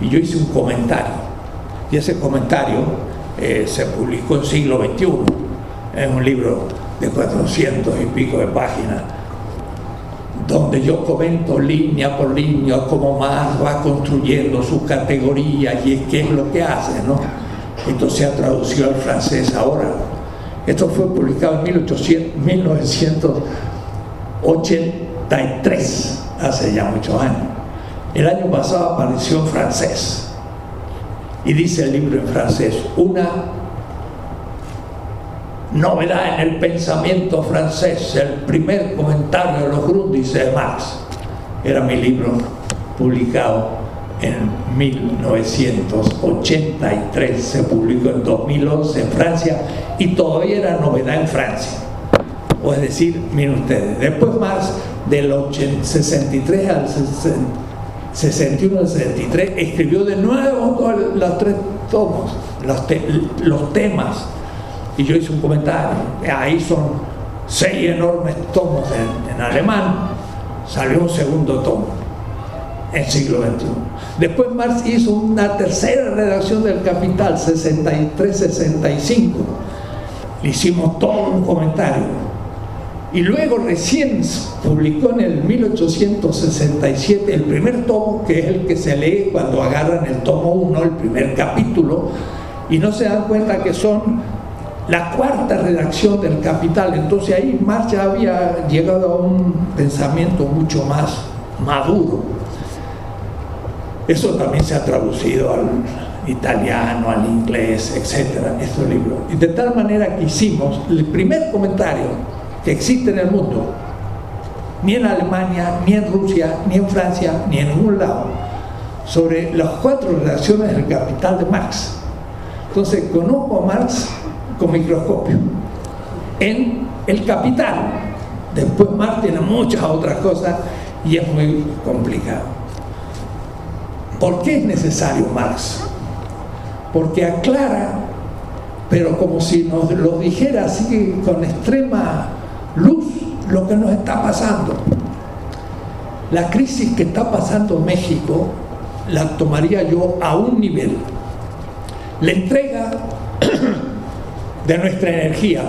y yo hice un comentario, y ese comentario se publicó en Siglo XXI, en un libro de 400 y pico de páginas, donde yo comento línea por línea cómo Marx va construyendo sus categorías y qué es lo que hace, ¿no? Entonces se ha traducido al francés ahora. Esto fue publicado en 1983, hace ya muchos años. El año pasado apareció en francés, y dice el libro en francés: una novedad en el pensamiento francés, el primer comentario de los Grundrisse de Marx. Era mi libro, publicado en 1983, se publicó en 2011 en Francia, y todavía era novedad en Francia. O es decir, miren ustedes, después Marx, del 63 al 61 al 63, escribió de nuevo todos los 3 tomos, los temas. Y yo hice un comentario. Ahí son 6 enormes tomos en alemán. Salió un segundo tomo en siglo XXI. Después Marx hizo una tercera redacción del Capital, 63-65. Le hicimos todo un comentario. Y luego recién publicó en el 1867 el primer tomo, que es el que se lee cuando agarran el tomo 1, el primer capítulo, y no se dan cuenta que son la 4ª redacción del Capital. Entonces ahí Marx ya había llegado a un pensamiento mucho más maduro. Eso también se ha traducido al italiano, al inglés, etcétera, estos libros. Y de tal manera que hicimos el primer comentario que existe en el mundo, ni en Alemania, ni en Rusia, ni en Francia, ni en ningún lado, sobre las 4 redacciones del Capital de Marx. Entonces conozco a Marx con microscopio en El Capital. Después Marx tiene muchas otras cosas y es muy complicado. ¿Por qué es necesario Marx? Porque aclara, pero como si nos lo dijera así con extrema luz, lo que nos está pasando. La crisis que está pasando en México la tomaría yo a un nivel: la entrega de nuestra energía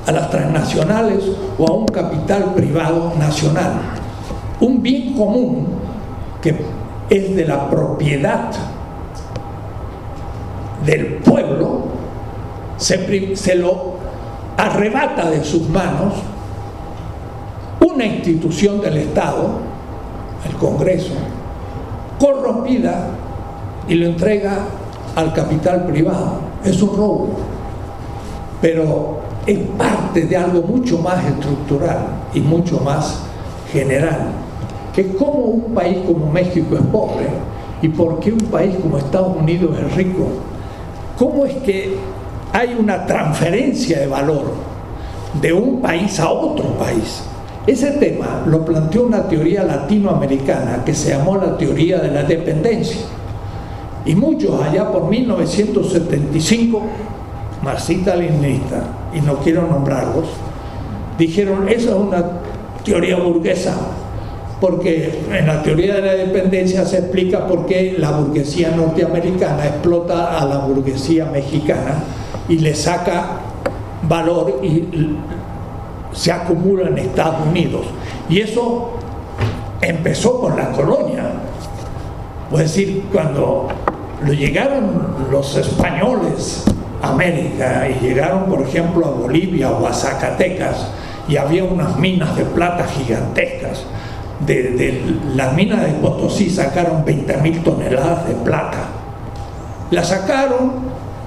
a las transnacionales o a un capital privado nacional, un bien común que es de la propiedad del pueblo, se lo arrebata de sus manos una institución del Estado, el Congreso, corrompida, y lo entrega al capital privado. Es un robo, pero es parte de algo mucho más estructural y mucho más general, que como un país como México es pobre y por qué un país como Estados Unidos es rico. ¿Cómo es que hay una transferencia de valor de un país a otro país? Ese tema lo planteó una teoría latinoamericana que se llamó la teoría de la dependencia. Y muchos allá por 1975, marxista-leninista, y no quiero nombrarlos, dijeron: esa es una teoría burguesa, porque en la teoría de la dependencia se explica por qué la burguesía norteamericana explota a la burguesía mexicana y le saca valor y se acumula en Estados Unidos. Y eso empezó con la colonia. Es decir, cuando llegaron los españoles a América y llegaron, por ejemplo, a Bolivia o a Zacatecas, y había unas minas de plata gigantescas. De las minas de Potosí sacaron 20.000 toneladas de plata. La sacaron,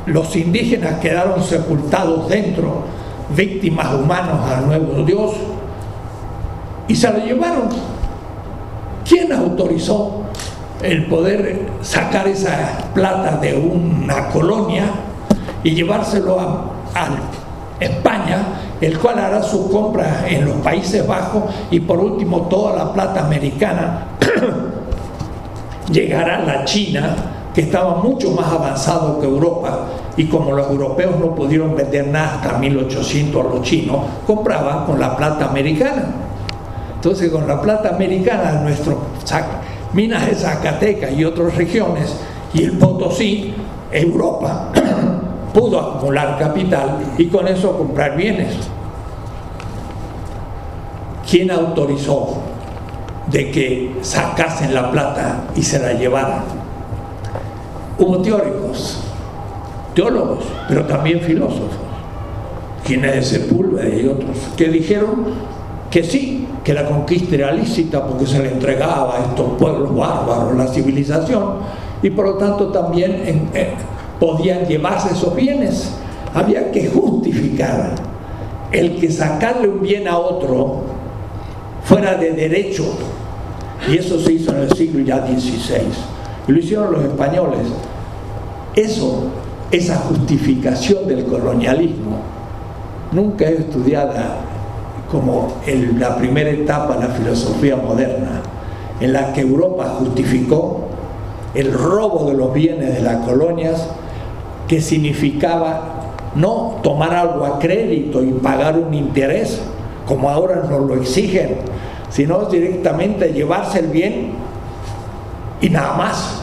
los indígenas quedaron sepultados dentro, víctimas humanos al nuevo Dios, y se lo llevaron. ¿Quién autorizó el poder sacar esa plata de una colonia y llevárselo a España, el cual hará su compra en los Países Bajos, y por último toda la plata americana llegará a la China, que estaba mucho más avanzado que Europa, y como los europeos no pudieron vender nada hasta 1800 a los chinos, compraban con la plata americana. Entonces, con la plata americana de nuestras minas de Zacatecas y otras regiones, y el Potosí, Europa pudo acumular capital y con eso comprar bienes. ¿Quién autorizó de que sacasen la plata y se la llevaran? Hubo teóricos, teólogos, pero también filósofos, quienes de Sepúlveda y otros, que dijeron que sí, que la conquista era lícita porque se le entregaba a estos pueblos bárbaros la civilización, y por lo tanto también podían llevarse esos bienes. Había que justificar el que sacarle un bien a otro fuera de derecho, y eso se hizo en el siglo ya XVI, y lo hicieron los españoles. Esa justificación del colonialismo nunca es estudiada como en la primera etapa de la filosofía moderna, en la que Europa justificó el robo de los bienes de las colonias, que significaba no tomar algo a crédito y pagar un interés, como ahora nos lo exigen, sino directamente llevarse el bien y nada más.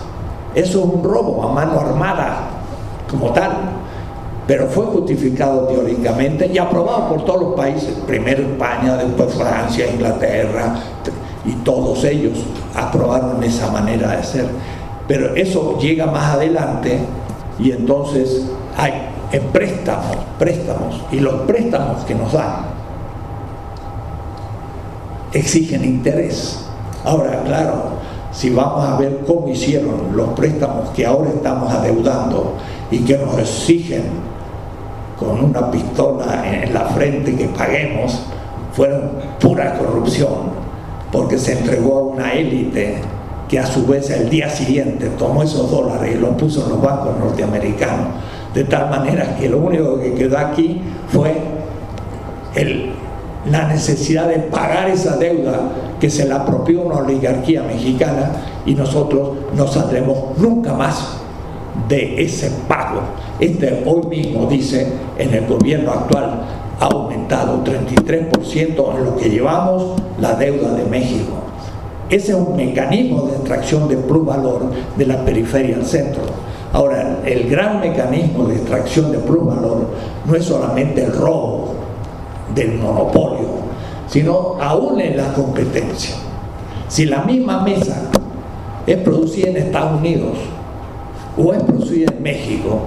Eso es un robo a mano armada como tal, pero fue justificado teóricamente y aprobado por todos los países, primero España, después Francia, Inglaterra, y todos ellos aprobaron esa manera de ser. Pero eso llega más adelante, y entonces hay préstamos, y los préstamos que nos dan exigen interés. Ahora, claro, si vamos a ver cómo hicieron los préstamos que ahora estamos adeudando y que nos exigen con una pistola en la frente que paguemos, fueron pura corrupción, porque se entregó a una élite que a su vez el día siguiente tomó esos dólares y los puso en los bancos norteamericanos, de tal manera que lo único que quedó aquí fue la necesidad de pagar esa deuda que se la apropió una oligarquía mexicana, y nosotros no saldremos nunca más de ese pago. Hoy mismo dice, en el gobierno actual ha aumentado 33% en lo que llevamos la deuda de México. Ese es un mecanismo de extracción de plusvalor de la periferia al centro. Ahora, el gran mecanismo de extracción de plusvalor no es solamente el robo del monopolio, sino aún en la competencia. Si la misma mesa es producida en Estados Unidos o es producida en México,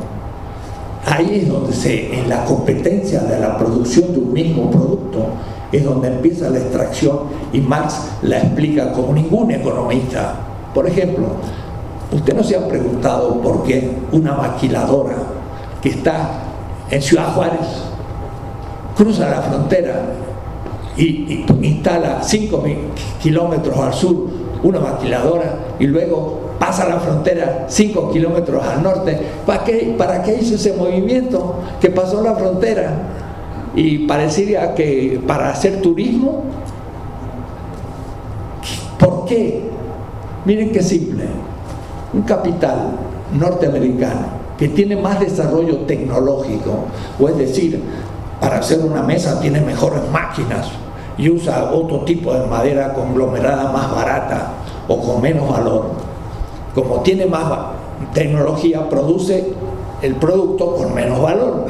ahí es donde en la competencia de la producción de un mismo producto es donde empieza la extracción, y Marx la explica como ningún economista. Por ejemplo, usted no se ha preguntado por qué una maquiladora que está en Ciudad Juárez cruza la frontera y instala 5 kilómetros al sur una maquiladora, y luego pasa la frontera 5 kilómetros al norte. ¿Para qué hizo ese movimiento? Que pasó la frontera y parecería que para hacer turismo. ¿Por qué? Miren qué simple. Un capital norteamericano que tiene más desarrollo tecnológico, o es decir, para hacer una mesa tiene mejores máquinas y usa otro tipo de madera conglomerada más barata o con menos valor, como tiene más tecnología, produce el producto con menos valor.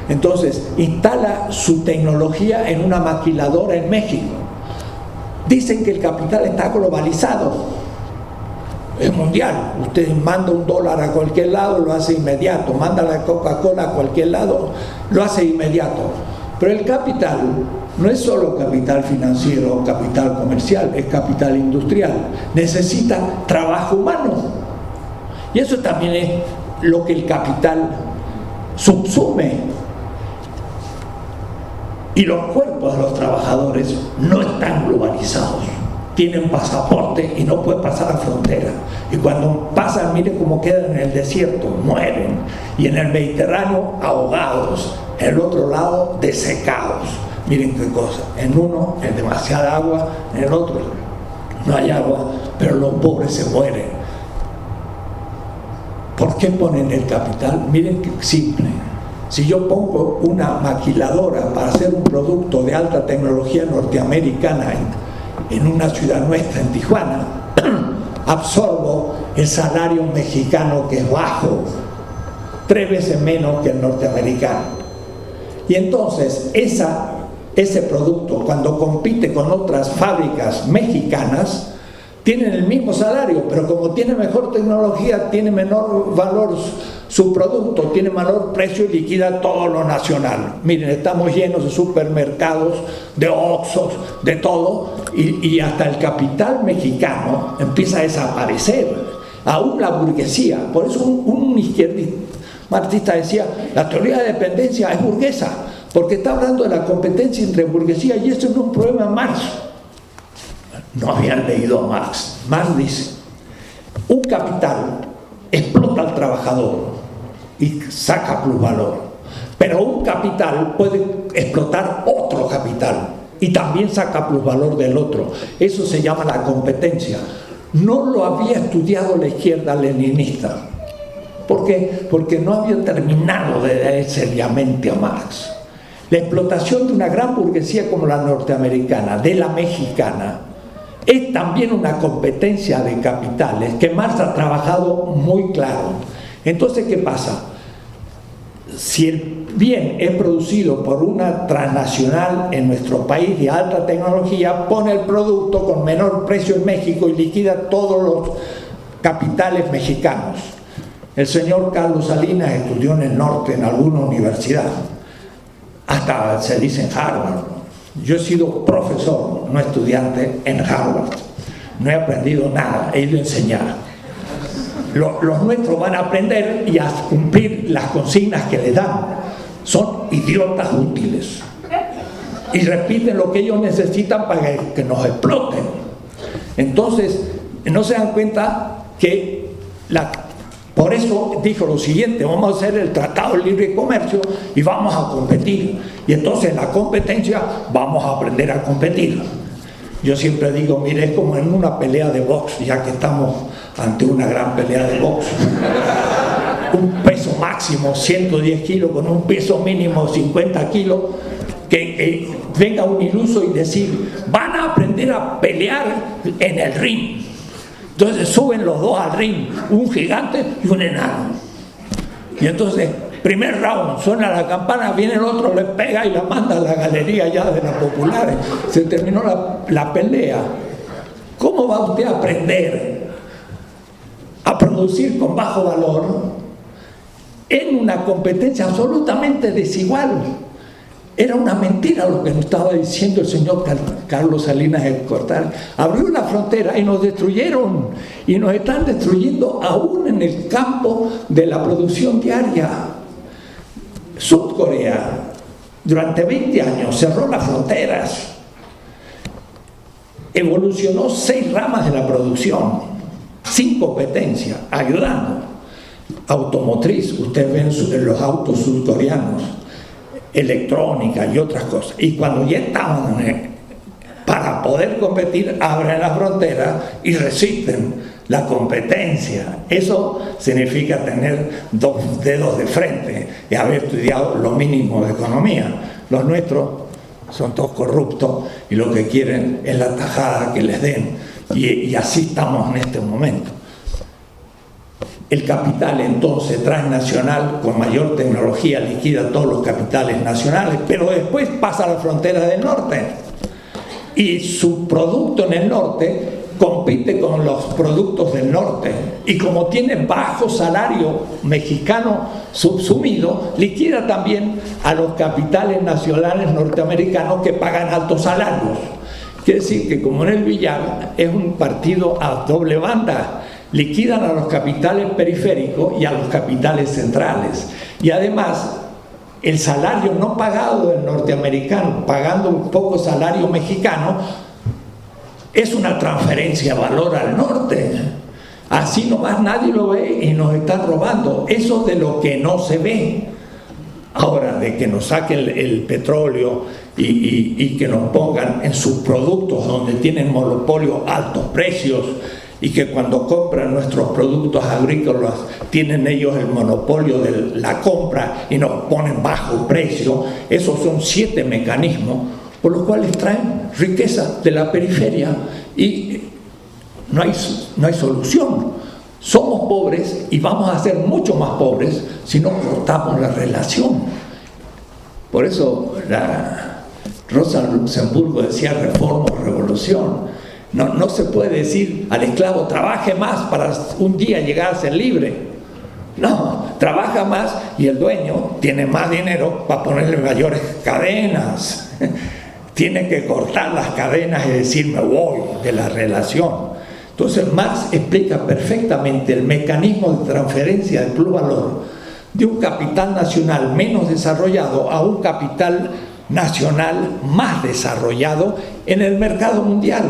Entonces instala su tecnología en una maquiladora en México. Dicen que el capital está globalizado, es mundial. Usted manda $1 a cualquier lado, lo hace inmediato. Manda la Coca-Cola a cualquier lado, lo hace inmediato. Pero el capital no es solo capital financiero o capital comercial, es capital industrial. Necesita trabajo humano. Y eso también es lo que el capital subsume. Y los cuerpos de los trabajadores no están globalizados. Tienen pasaporte y no pueden pasar la frontera. Y cuando pasan, miren cómo quedan en el desierto, mueren. Y en el Mediterráneo, ahogados. En el otro lado, desecados. Miren qué cosa. En uno, hay demasiada agua. En el otro, no hay agua, pero los pobres se mueren. ¿Por qué ponen el capital? Miren qué simple. Si yo pongo una maquiladora para hacer un producto de alta tecnología norteamericana en una ciudad nuestra, en Tijuana, absorbo el salario mexicano, que es bajo, 3 veces menos que el norteamericano. Y entonces ese producto, cuando compite con otras fábricas mexicanas, tienen el mismo salario, pero como tiene mejor tecnología, tiene menor valor su producto, tiene menor precio y liquida todo lo nacional. Miren, estamos llenos de supermercados, de Oxxos, de todo, y hasta el capital mexicano empieza a desaparecer. Aún la burguesía. Por eso un izquierdista marxista decía, la teoría de dependencia es burguesa, porque está hablando de la competencia entre burguesía, y esto no es un problema de Marx. No habían leído a Marx. Marx dice, un capital explota al trabajador y saca plusvalor, pero un capital puede explotar otro capital y también saca plusvalor del otro. Eso se llama la competencia. No lo había estudiado la izquierda leninista. ¿Por qué? Porque no había terminado de leer seriamente a Marx. La explotación de una gran burguesía como la norteamericana, de la mexicana, es también una competencia de capitales que Marx ha trabajado muy claro. Entonces, ¿qué pasa? Si el bien es producido por una transnacional en nuestro país de alta tecnología, pone el producto con menor precio en México y liquida todos los capitales mexicanos. El señor Carlos Salinas estudió en el norte, en alguna universidad, hasta se dice en Harvard. Yo he sido profesor, no estudiante, en Harvard. No he aprendido nada, he ido a enseñar. Los nuestros van a aprender y a cumplir las consignas que les dan. Son idiotas útiles. Y repiten lo que ellos necesitan para que nos exploten. Entonces, no se dan cuenta que por eso dijo lo siguiente: vamos a hacer el Tratado de Libre Comercio y vamos a competir. Y entonces en la competencia vamos a aprender a competir. Yo siempre digo, mire, es como en una pelea de box, ya que estamos ante una gran pelea de box. Un peso máximo 110 kilos con un peso mínimo 50 kilos, que venga un iluso y decir, van a aprender a pelear en el ring. Entonces suben los dos al ring, un gigante y un enano. Y entonces, primer round, suena la campana, viene el otro, le pega y la manda a la galería ya de las populares. Se terminó la pelea. ¿Cómo va usted a aprender a producir con bajo valor en una competencia absolutamente desigual? Era una mentira lo que nos estaba diciendo el señor Carlos Salinas de Gortari. Abrió la frontera y nos destruyeron, y nos están destruyendo aún en el campo de la producción diaria. Sudcorea durante 20 años cerró las fronteras, evolucionó 6 ramas de la producción sin competencia, ayudando. Automotriz, ustedes ven los autos sudcoreanos, electrónica y otras cosas. Y cuando ya estaban para poder competir, abren la frontera y resisten la competencia. Eso significa tener 2 dedos de frente y haber estudiado lo mínimo de economía. Los nuestros son todos corruptos y lo que quieren es la tajada que les den, y así estamos en este momento. El capital entonces transnacional con mayor tecnología liquida todos los capitales nacionales, pero después pasa a la frontera del norte y su producto en el norte compite con los productos del norte y como tiene bajo salario mexicano subsumido, liquida también a los capitales nacionales norteamericanos que pagan altos salarios. Quiere decir que como en el Villar es un partido a doble banda, liquidan a los capitales periféricos y a los capitales centrales. Y además, el salario no pagado del norteamericano, pagando un poco salario mexicano, es una transferencia de valor al norte. Así nomás nadie lo ve y nos están robando. Eso de lo que no se ve. Ahora, de que nos saquen el petróleo y que nos pongan en sus productos donde tienen monopolio altos precios y que cuando compran nuestros productos agrícolas tienen ellos el monopolio de la compra y nos ponen bajo precio. Esos son 7 mecanismos por los cuales traen riqueza de la periferia y no hay solución. Somos pobres y vamos a ser mucho más pobres si no cortamos la relación. Por eso Rosa Luxemburgo decía reforma o revolución. No se puede decir al esclavo trabaje más para un día llegar a ser libre. No, trabaja más y el dueño tiene más dinero para ponerle mayores cadenas. Tiene que cortar las cadenas y decir me voy de la relación. Entonces Marx explica perfectamente el mecanismo de transferencia de plusvalor de un capital nacional menos desarrollado a un capital nacional más desarrollado en el mercado mundial.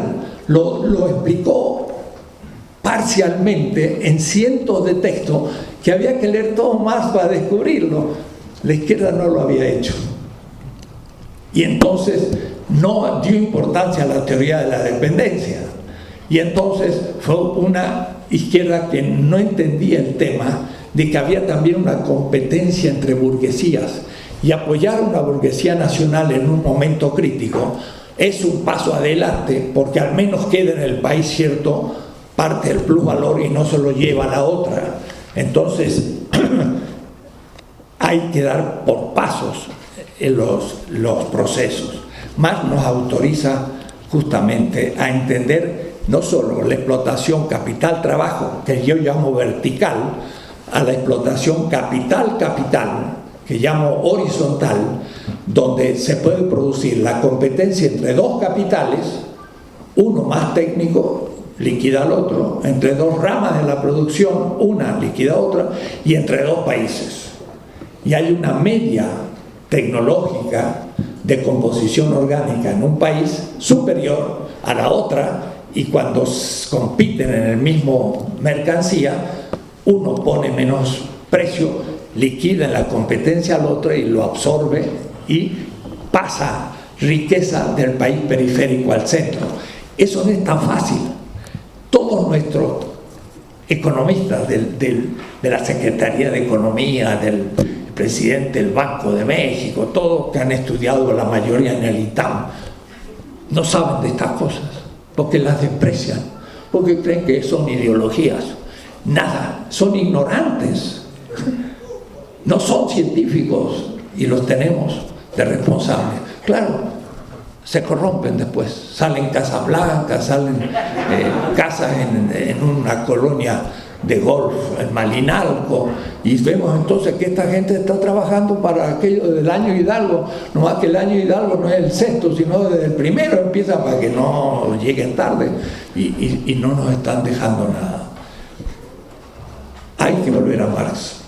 Lo explicó parcialmente en cientos de textos que había que leer todo más para descubrirlo. La izquierda no lo había hecho. Y entonces no dio importancia a la teoría de la dependencia. Y entonces fue una izquierda que no entendía el tema de que había también una competencia entre burguesías y apoyar una burguesía nacional en un momento crítico es un paso adelante porque al menos queda en el país cierto parte del plusvalor y no se lo lleva a la otra. Entonces hay que dar por pasos en los procesos. Marx nos autoriza justamente a entender no solo la explotación capital-trabajo, que yo llamo vertical, a la explotación capital-capital, que llamo horizontal, donde se puede producir la competencia entre dos capitales, uno más técnico liquida al otro, entre dos ramas de la producción, una liquida a otra, y entre dos países. Y hay una media tecnológica de composición orgánica en un país superior a la otra, y cuando compiten en el mismo mercancía, uno pone menos precio, liquida en la competencia al otro y lo absorbe y pasa riqueza del país periférico al centro. Eso no es tan fácil. Todos nuestros economistas de la Secretaría de Economía, del presidente del Banco de México, todos que han estudiado la mayoría en el ITAM, no saben de estas cosas, porque las desprecian, porque creen que son ideologías. Nada, son ignorantes, no son científicos y los tenemos de responsables. Claro, se corrompen después, salen casas blancas, salen casas en una colonia de golf, en Malinalco, y vemos entonces que esta gente está trabajando para aquello del año Hidalgo, nomás que el año Hidalgo no es el sexto, sino desde el primero empieza para que no lleguen tarde y no nos están dejando nada. Hay que volver a Marx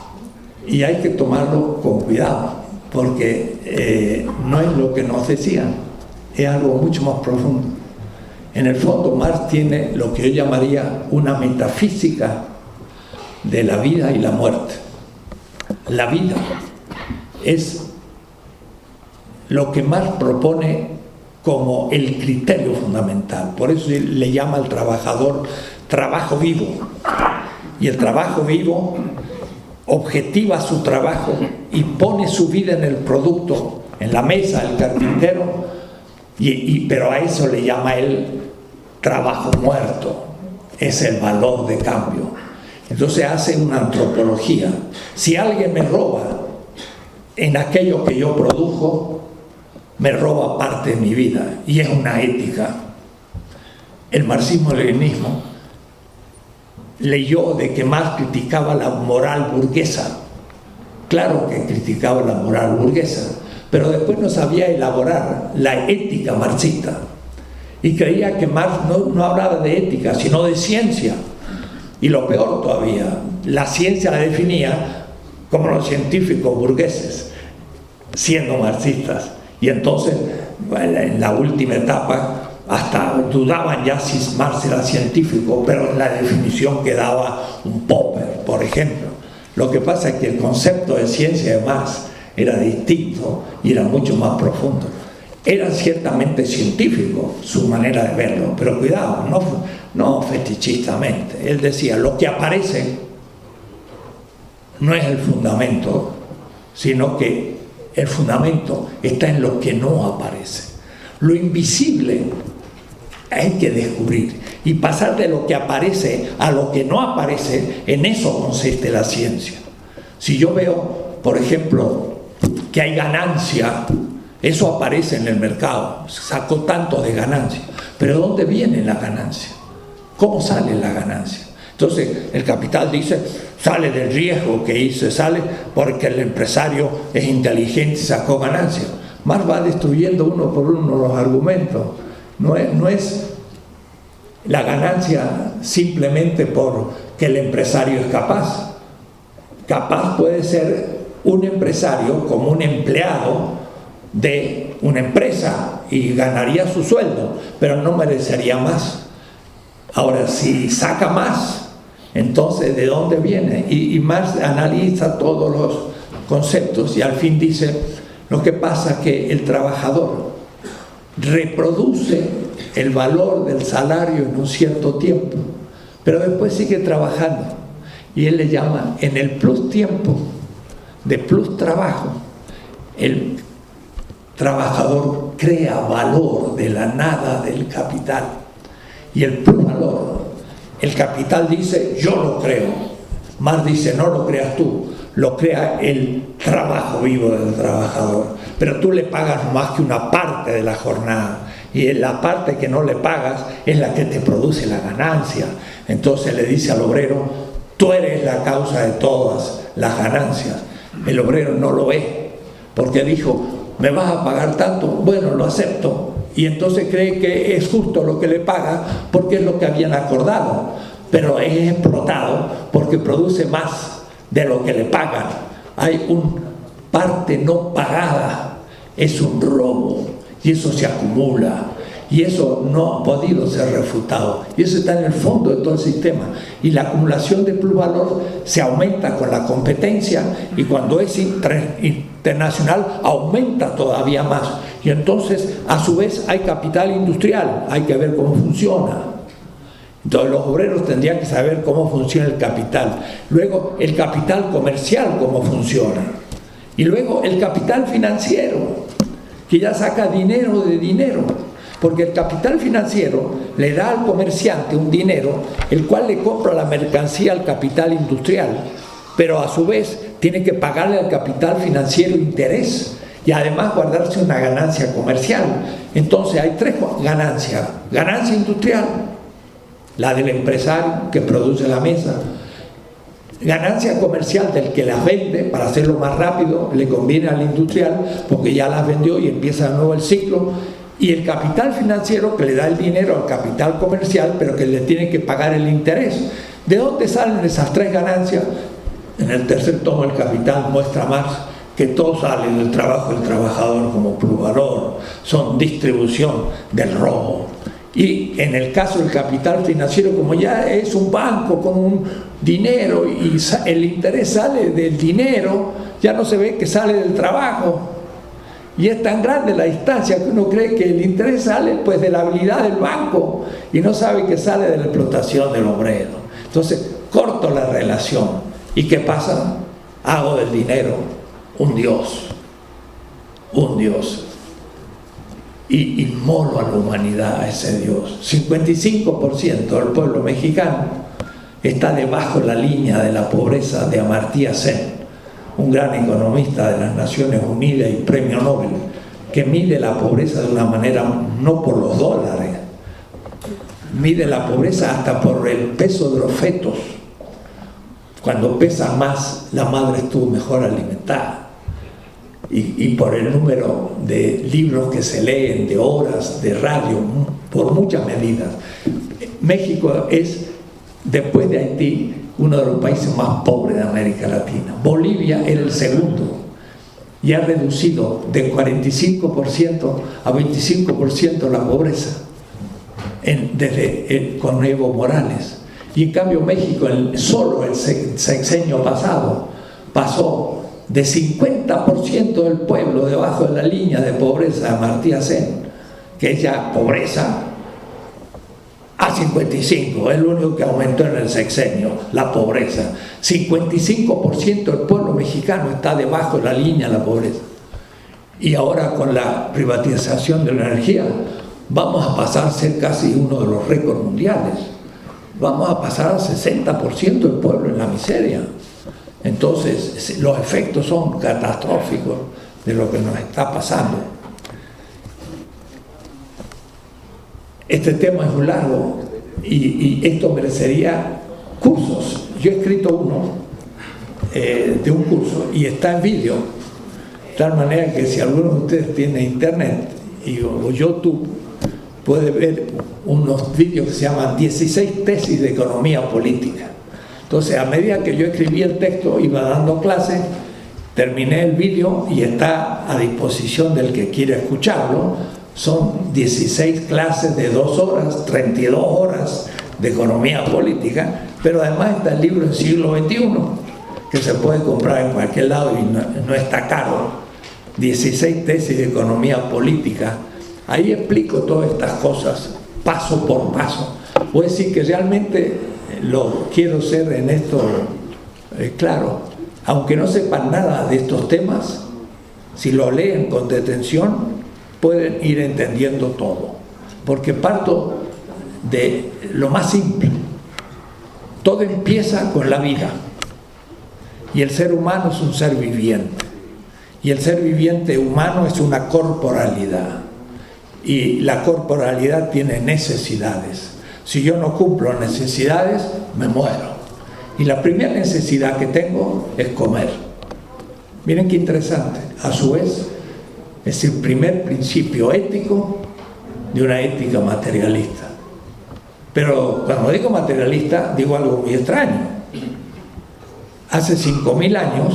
y hay que tomarlo con cuidado, porque no es lo que nos decían, es algo mucho más profundo. En el fondo Marx tiene lo que yo llamaría una metafísica de la vida y la muerte. La vida es lo que Marx propone como el criterio fundamental. Por eso le llama al trabajador trabajo vivo. Y el trabajo vivo objetiva su trabajo y pone su vida en el producto, en la mesa del carpintero, pero a eso le llama él trabajo muerto. Es el valor de cambio. Entonces hace una antropología. Si alguien me roba en aquello que yo produjo, me roba parte de mi vida, y es una ética. el marxismo-leninismo leyó de que Marx criticaba la moral burguesa. Claro que criticaba la moral burguesa, pero después no sabía elaborar la ética marxista y creía que Marx no hablaba de ética, sino de ciencia. Y lo peor todavía, la ciencia la definía como los científicos burgueses, siendo marxistas. Y entonces, bueno, en la última etapa, hasta dudaban ya si Marx era científico, pero en la definición quedaba un Popper, por ejemplo. Lo que pasa es que el concepto de ciencia de Marx era distinto y era mucho más profundo. Era ciertamente científico su manera de verlo, pero cuidado, no fetichistamente. Él decía, lo que aparece no es el fundamento, sino que el fundamento está en lo que no aparece. Lo invisible hay que descubrir y pasar de lo que aparece a lo que no aparece. En eso consiste la ciencia. Si yo veo, por ejemplo, que hay ganancia, eso aparece en el mercado, sacó tanto de ganancia, pero ¿dónde viene la ganancia? ¿Cómo sale la ganancia? Entonces el capital dice, sale del riesgo que hizo, sale porque el empresario es inteligente y sacó ganancia. Marx va destruyendo uno por uno los argumentos. No es la ganancia simplemente porque el empresario es capaz. Capaz puede ser un empresario como un empleado de una empresa y ganaría su sueldo, pero no merecería más. Ahora, si saca más, entonces ¿de dónde viene? Y Marx analiza todos los conceptos y al fin dice, lo que pasa es que el trabajador reproduce el valor del salario en un cierto tiempo, pero después sigue trabajando. Y él le llama, en el plus tiempo, de plus trabajo, el trabajador crea valor de la nada del capital. Y el plus valor, el capital dice, yo lo creo. Marx dice, no lo creas tú, lo crea el trabajo vivo del trabajador. Pero tú le pagas más que una parte de la jornada. Y la parte que no le pagas es la que te produce la ganancia. Entonces le dice al obrero, tú eres la causa de todas las ganancias. El obrero no lo ve, porque dijo, ¿me vas a pagar tanto? Bueno, lo acepto. Y entonces cree que es justo lo que le paga porque es lo que habían acordado, pero es explotado porque produce más de lo que le pagan. Hay una parte no pagada, es un robo y eso se acumula y eso no ha podido ser refutado y eso está en el fondo de todo el sistema. Y la acumulación de plusvalor se aumenta con la competencia y cuando es internacional aumenta todavía más. Y entonces, a su vez, hay capital industrial, hay que ver cómo funciona. Entonces, los obreros tendrían que saber cómo funciona el capital. Luego, el capital comercial, cómo funciona. Y luego, el capital financiero, que ya saca dinero de dinero. Porque el capital financiero le da al comerciante un dinero, el cual le compra la mercancía al capital industrial, pero a su vez tiene que pagarle al capital financiero interés. Y además guardarse una ganancia comercial. Entonces hay tres ganancias. Ganancia industrial, la del empresario que produce la mesa. Ganancia comercial del que las vende, para hacerlo más rápido, le conviene al industrial porque ya las vendió y empieza de nuevo el ciclo. Y el capital financiero que le da el dinero al capital comercial, pero que le tiene que pagar el interés. ¿De dónde salen esas tres ganancias? En el tercer tomo del Capital muestra Marx que todo sale del trabajo del trabajador como plusvalor, son distribución del robo. Y en el caso del capital financiero, como ya es un banco con un dinero y el interés sale del dinero, ya no se ve que sale del trabajo. Y es tan grande la distancia que uno cree que el interés sale pues de la habilidad del banco y no sabe que sale de la explotación del obrero. Entonces corto la relación. ¿Y qué pasa? Hago del dinero un Dios, y inmolo a la humanidad a ese Dios. 55% del pueblo mexicano está debajo de la línea de la pobreza de Amartya Sen, un gran economista de las Naciones Unidas y premio Nobel, que mide la pobreza de una manera no por los dólares, mide la pobreza hasta por el peso de los fetos. Cuando pesa más, la madre estuvo mejor alimentada. Y por el número de libros que se leen, de horas, de radio, por muchas medidas. México es, después de Haití, uno de los países más pobres de América Latina. Bolivia era el segundo y ha reducido de 45% a 25% la pobreza con Evo Morales. Y en cambio México, solo el sexenio pasado, pasó de 50% del pueblo debajo de la línea de pobreza de Amartya Sen, que es ya pobreza, a 55%, es lo único que aumentó en el sexenio, la pobreza. 55% del pueblo mexicano está debajo de la línea de la pobreza. Y ahora con la privatización de la energía, vamos a pasar a ser casi uno de los récords mundiales. Vamos a pasar al 60% del pueblo en la miseria. Entonces, los efectos son catastróficos de lo que nos está pasando. Este tema es muy largo y esto merecería cursos. Yo he escrito uno de un curso y está en vídeo, de tal manera que si alguno de ustedes tiene internet o YouTube, puede ver unos vídeos que se llaman 16 tesis de economía política. Entonces, a medida que yo escribía el texto, iba dando clases, terminé el vídeo y está a disposición del que quiera escucharlo. Son 16 clases de 2 horas, 32 horas de economía política, pero además está el libro del siglo XXI, que se puede comprar en cualquier lado y no está caro. 16 tesis de economía política. Ahí explico todas estas cosas, paso por paso. Puedo decir que realmente lo quiero ser en esto claro. Aunque no sepan nada de estos temas, si lo leen con detención, pueden ir entendiendo todo. Porque parto de lo más simple. Todo empieza con la vida. Y el ser humano es un ser viviente. Y el ser viviente humano es una corporalidad. Y la corporalidad tiene necesidades. Si yo no cumplo necesidades, me muero. Y la primera necesidad que tengo es comer. Miren qué interesante. A su vez, es el primer principio ético de una ética materialista. Pero cuando digo materialista, digo algo muy extraño. Hace 5.000 años,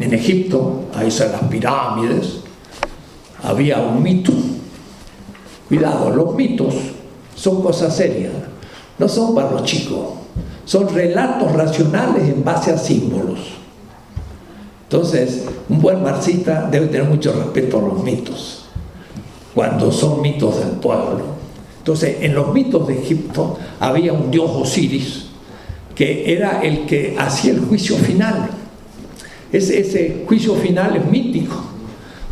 en Egipto, ahí son las pirámides, había un mito. Cuidado, los mitos son cosas serias, no son para los chicos, son relatos racionales en base a símbolos. Entonces, un buen marxista debe tener mucho respeto a los mitos, cuando son mitos del pueblo. Entonces, en los mitos de Egipto había un dios Osiris, que era el que hacía el juicio final. Ese juicio final es mítico,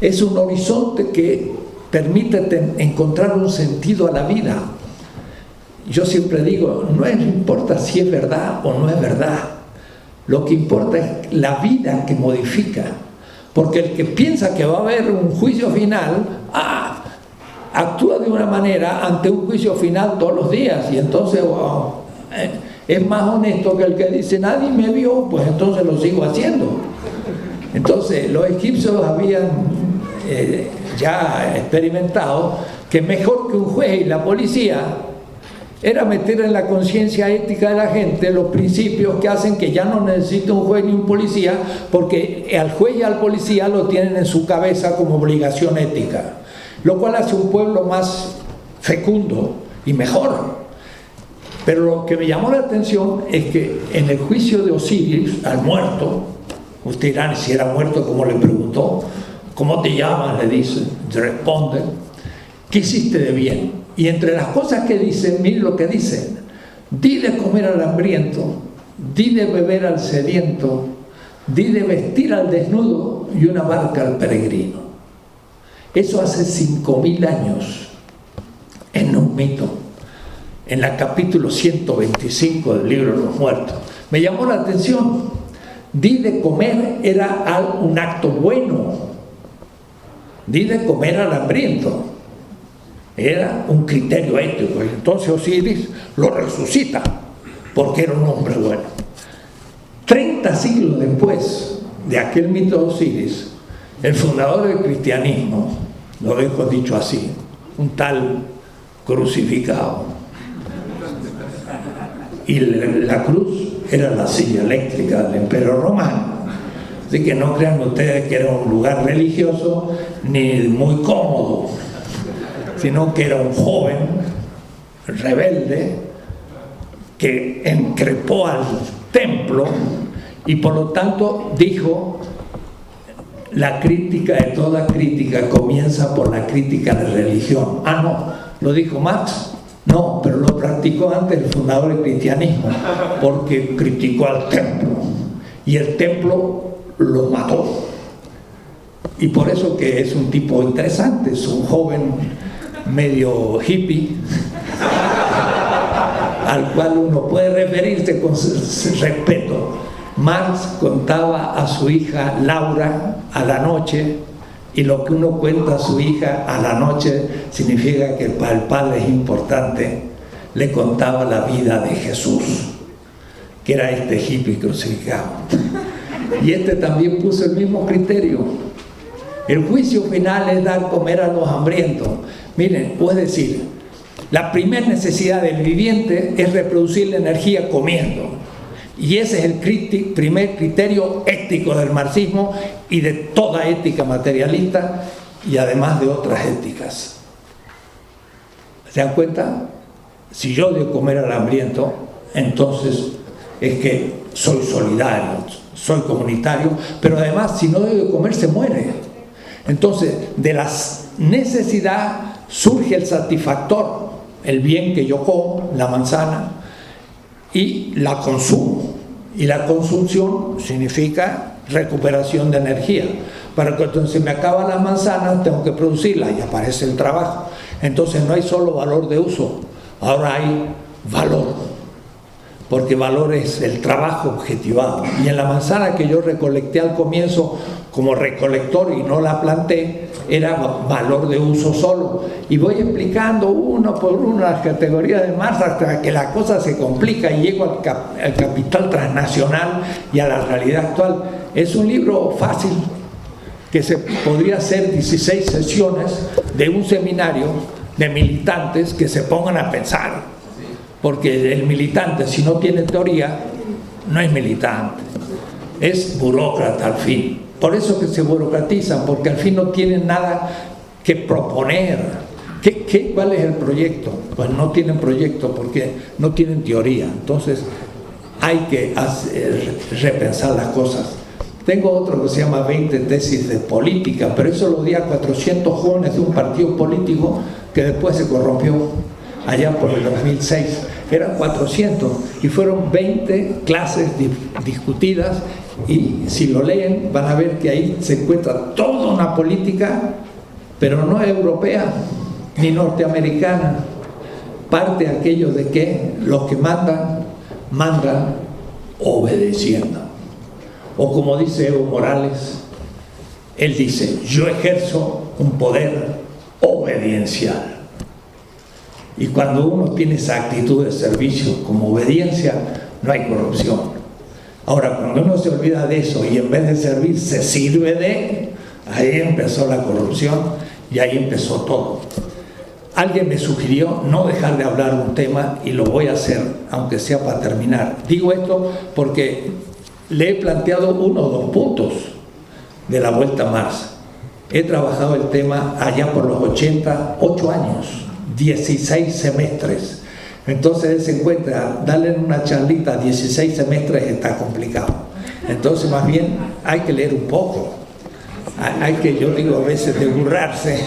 es un horizonte que permite encontrar un sentido a la vida. Yo siempre digo, no importa si es verdad o no es verdad, lo que importa es la vida que modifica, porque el que piensa que va a haber un juicio final, actúa de una manera ante un juicio final todos los días, y entonces es más honesto que el que dice nadie me vio, pues entonces lo sigo haciendo. Entonces los egipcios habían ya experimentado que mejor que un juez y la policía era meter en la conciencia ética de la gente los principios que hacen que ya no necesite un juez ni un policía, porque al juez y al policía lo tienen en su cabeza como obligación ética, lo cual hace un pueblo más fecundo y mejor. Pero lo que me llamó la atención es que en el juicio de Osiris al muerto, usted dirá, si era muerto, como le preguntó, ¿cómo te llamas?, le dicen, responde, ¿qué hiciste de bien? Y entre las cosas que dicen, miren lo que dicen: di de comer al hambriento, di de beber al sediento, di de vestir al desnudo y una barca al peregrino. Eso hace 5.000 años, en un mito, en el capítulo 125 del libro de los muertos. Me llamó la atención. Di de comer era un acto bueno. Di de comer al hambriento. era un criterio ético. Y entonces Osiris lo resucita, porque era un hombre bueno. 30 siglos después de aquel mito de Osiris, el fundador del cristianismo, lo dejo dicho así, un tal crucificado, y la cruz era la silla eléctrica del Imperio Romano. Así que no crean ustedes que era un lugar religioso ni muy cómodo, sino que era un joven rebelde que increpó al templo y por lo tanto dijo: la crítica de toda crítica comienza por la crítica de religión. Ah, no, lo dijo Marx. No, pero lo practicó antes el fundador del cristianismo, porque criticó al templo y el templo lo mató. Y por eso que es un tipo interesante, es un joven medio hippie al cual uno puede referirse con respeto. Marx contaba a su hija Laura a la noche, y lo que uno cuenta a su hija a la noche significa que para el padre es importante. Le contaba la vida de Jesús, que era este hippie crucificado. Y este también puso el mismo criterio. El juicio final es dar comer a los hambrientos. Miren, es decir, la primera necesidad del viviente es reproducir la energía comiendo. Y ese es el primer criterio ético del marxismo y de toda ética materialista, y además de otras éticas. ¿Se dan cuenta? Si yo doy comer al hambriento, entonces es que soy solidario, soy comunitario, pero además si no doy de comer se muere. Entonces, de la necesidad surge el satisfactor, el bien que yo como, la manzana, y la consumo. Y la consumpción significa recuperación de energía. Para que entonces me acaba la manzana, tengo que producirla y aparece el trabajo. Entonces no hay solo valor de uso, ahora hay valor, porque valor es el trabajo objetivado. Y en la manzana que yo recolecté al comienzo como recolector y no la planté, era valor de uso solo. Y voy explicando uno por uno las categorías de Marx hasta que la cosa se complica y llego al capital transnacional y a la realidad actual. Es un libro fácil, que se podría hacer 16 sesiones de un seminario de militantes que se pongan a pensar, porque el militante, si no tiene teoría, no es militante, es burócrata al fin. Por eso que se burocratizan, porque al fin no tienen nada que proponer. ¿Cuál es el proyecto? Pues no tienen proyecto porque no tienen teoría. Entonces hay que repensar las cosas. Tengo otro que se llama 20 tesis de política, pero eso lo di a 400 jóvenes de un partido político que después se corrompió allá por el 2006. Eran 400 y fueron 20 clases discutidas, y si lo leen van a ver que ahí se encuentra toda una política, pero no europea ni norteamericana. Parte aquello de que los que mandan obedeciendo. O como dice Evo Morales, él dice: yo ejerzo un poder obediencial. Y cuando uno tiene esa actitud de servicio como obediencia, no hay corrupción. Ahora, cuando uno se olvida de eso y en vez de servir se sirve de, ahí empezó la corrupción y ahí empezó todo. Alguien me sugirió no dejar de hablar un tema y lo voy a hacer, aunque sea para terminar. Digo esto porque le he planteado 1 o 2 puntos de la Vuelta a Marx. He trabajado el tema allá por los 80, 8 años, 16 semestres. Entonces se encuentra, darle una charlita 16 semestres está complicado. Entonces más bien hay que leer un poco. Hay que, yo digo a veces, de burrarse.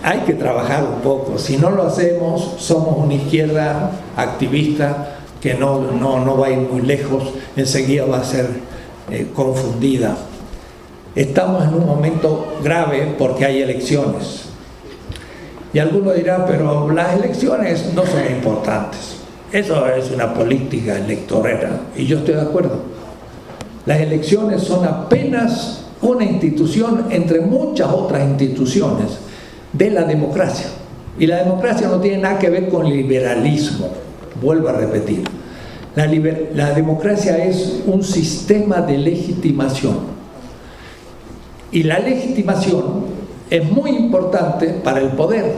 Hay que trabajar un poco. Si no lo hacemos, somos una izquierda activista que no va a ir muy lejos, enseguida va a ser confundida. Estamos en un momento grave porque hay elecciones. Y alguno dirá, pero las elecciones no son importantes. Eso es una política electorera, y yo estoy de acuerdo. Las elecciones son apenas una institución entre muchas otras instituciones de la democracia. Y la democracia no tiene nada que ver con liberalismo, vuelvo a repetir. La democracia es un sistema de legitimación. Y la legitimación es muy importante para el poder,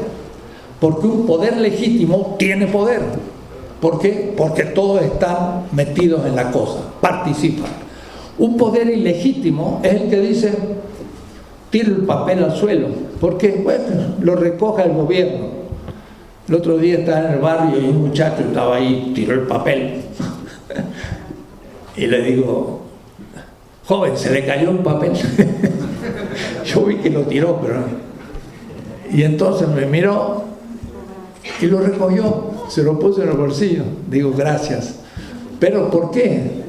porque un poder legítimo tiene poder. ¿Por qué? Porque todos están metidos en la cosa, participan. Un poder ilegítimo es el que dice, tira el papel al suelo, porque bueno, lo recoja el gobierno. El otro día estaba en el barrio y un muchacho estaba ahí, tiró el papel. Y le digo, joven, ¿se le cayó un papel? Yo vi que lo tiró, pero... Y entonces me miró y lo recogió, se lo puso en el bolsillo. Digo, gracias. ¿Pero por qué?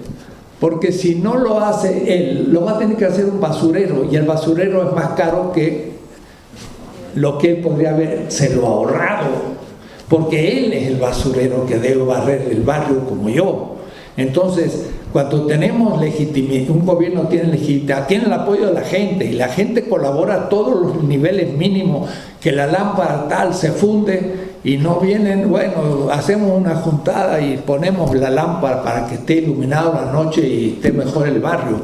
Porque si no lo hace él, lo va a tener que hacer un basurero, y el basurero es más caro que lo que él podría haberse lo ahorrado, porque él es el basurero que debe barrer el barrio como yo. Entonces, cuando tenemos legitimidad, un gobierno tiene legitimidad, tiene el apoyo de la gente, y la gente colabora a todos los niveles mínimos, que la lámpara tal se funde y no vienen, bueno, hacemos una juntada y ponemos la lámpara para que esté iluminado la noche y esté mejor el barrio.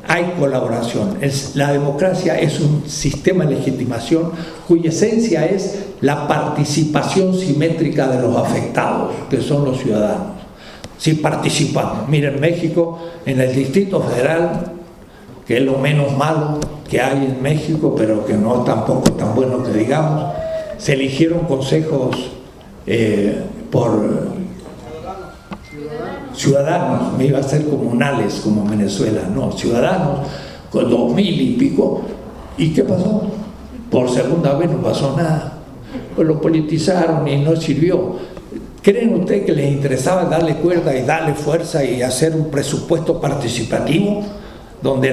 Hay colaboración. La democracia es un sistema de legitimación cuya esencia es la participación simétrica de los afectados, que son los ciudadanos. Si participamos, miren, México, en el Distrito Federal, que es lo menos malo que hay en México, pero que no tampoco tan bueno que digamos, se eligieron consejos por ciudadanos, me iba a ser comunales como en Venezuela, no, ciudadanos, con 2000 y pico. ¿Y qué pasó? Por segunda vez no pasó nada, pues lo politizaron y no sirvió. ¿Creen ustedes que les interesaba darle cuerda y darle fuerza y hacer un presupuesto participativo donde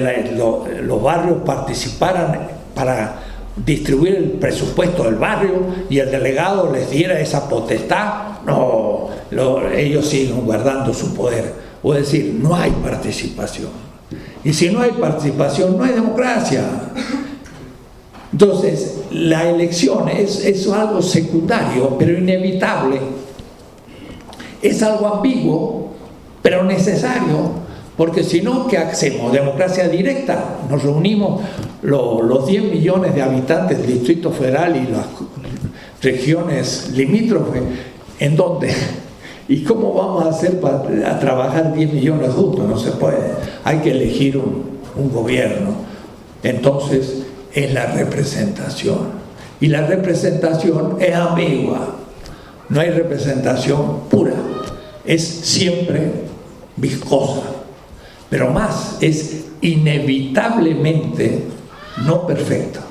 los barrios participaran para distribuir el presupuesto del barrio y el delegado les diera esa potestad? No, ellos siguen guardando su poder. O decir, no hay participación. Y si no hay participación, no hay democracia. Entonces, la elección es algo secundario, pero inevitable. Es algo ambiguo, pero necesario, porque si no, ¿qué hacemos? Democracia directa. Nos reunimos los 10 millones de habitantes del Distrito Federal y las regiones limítrofes, ¿en dónde? ¿Y cómo vamos a hacer para trabajar 10 millones juntos? No se puede. Hay que elegir un gobierno. Entonces, es la representación. Y la representación es ambigua. No hay representación pura. Es siempre viscosa. Pero más, es inevitablemente no perfecta.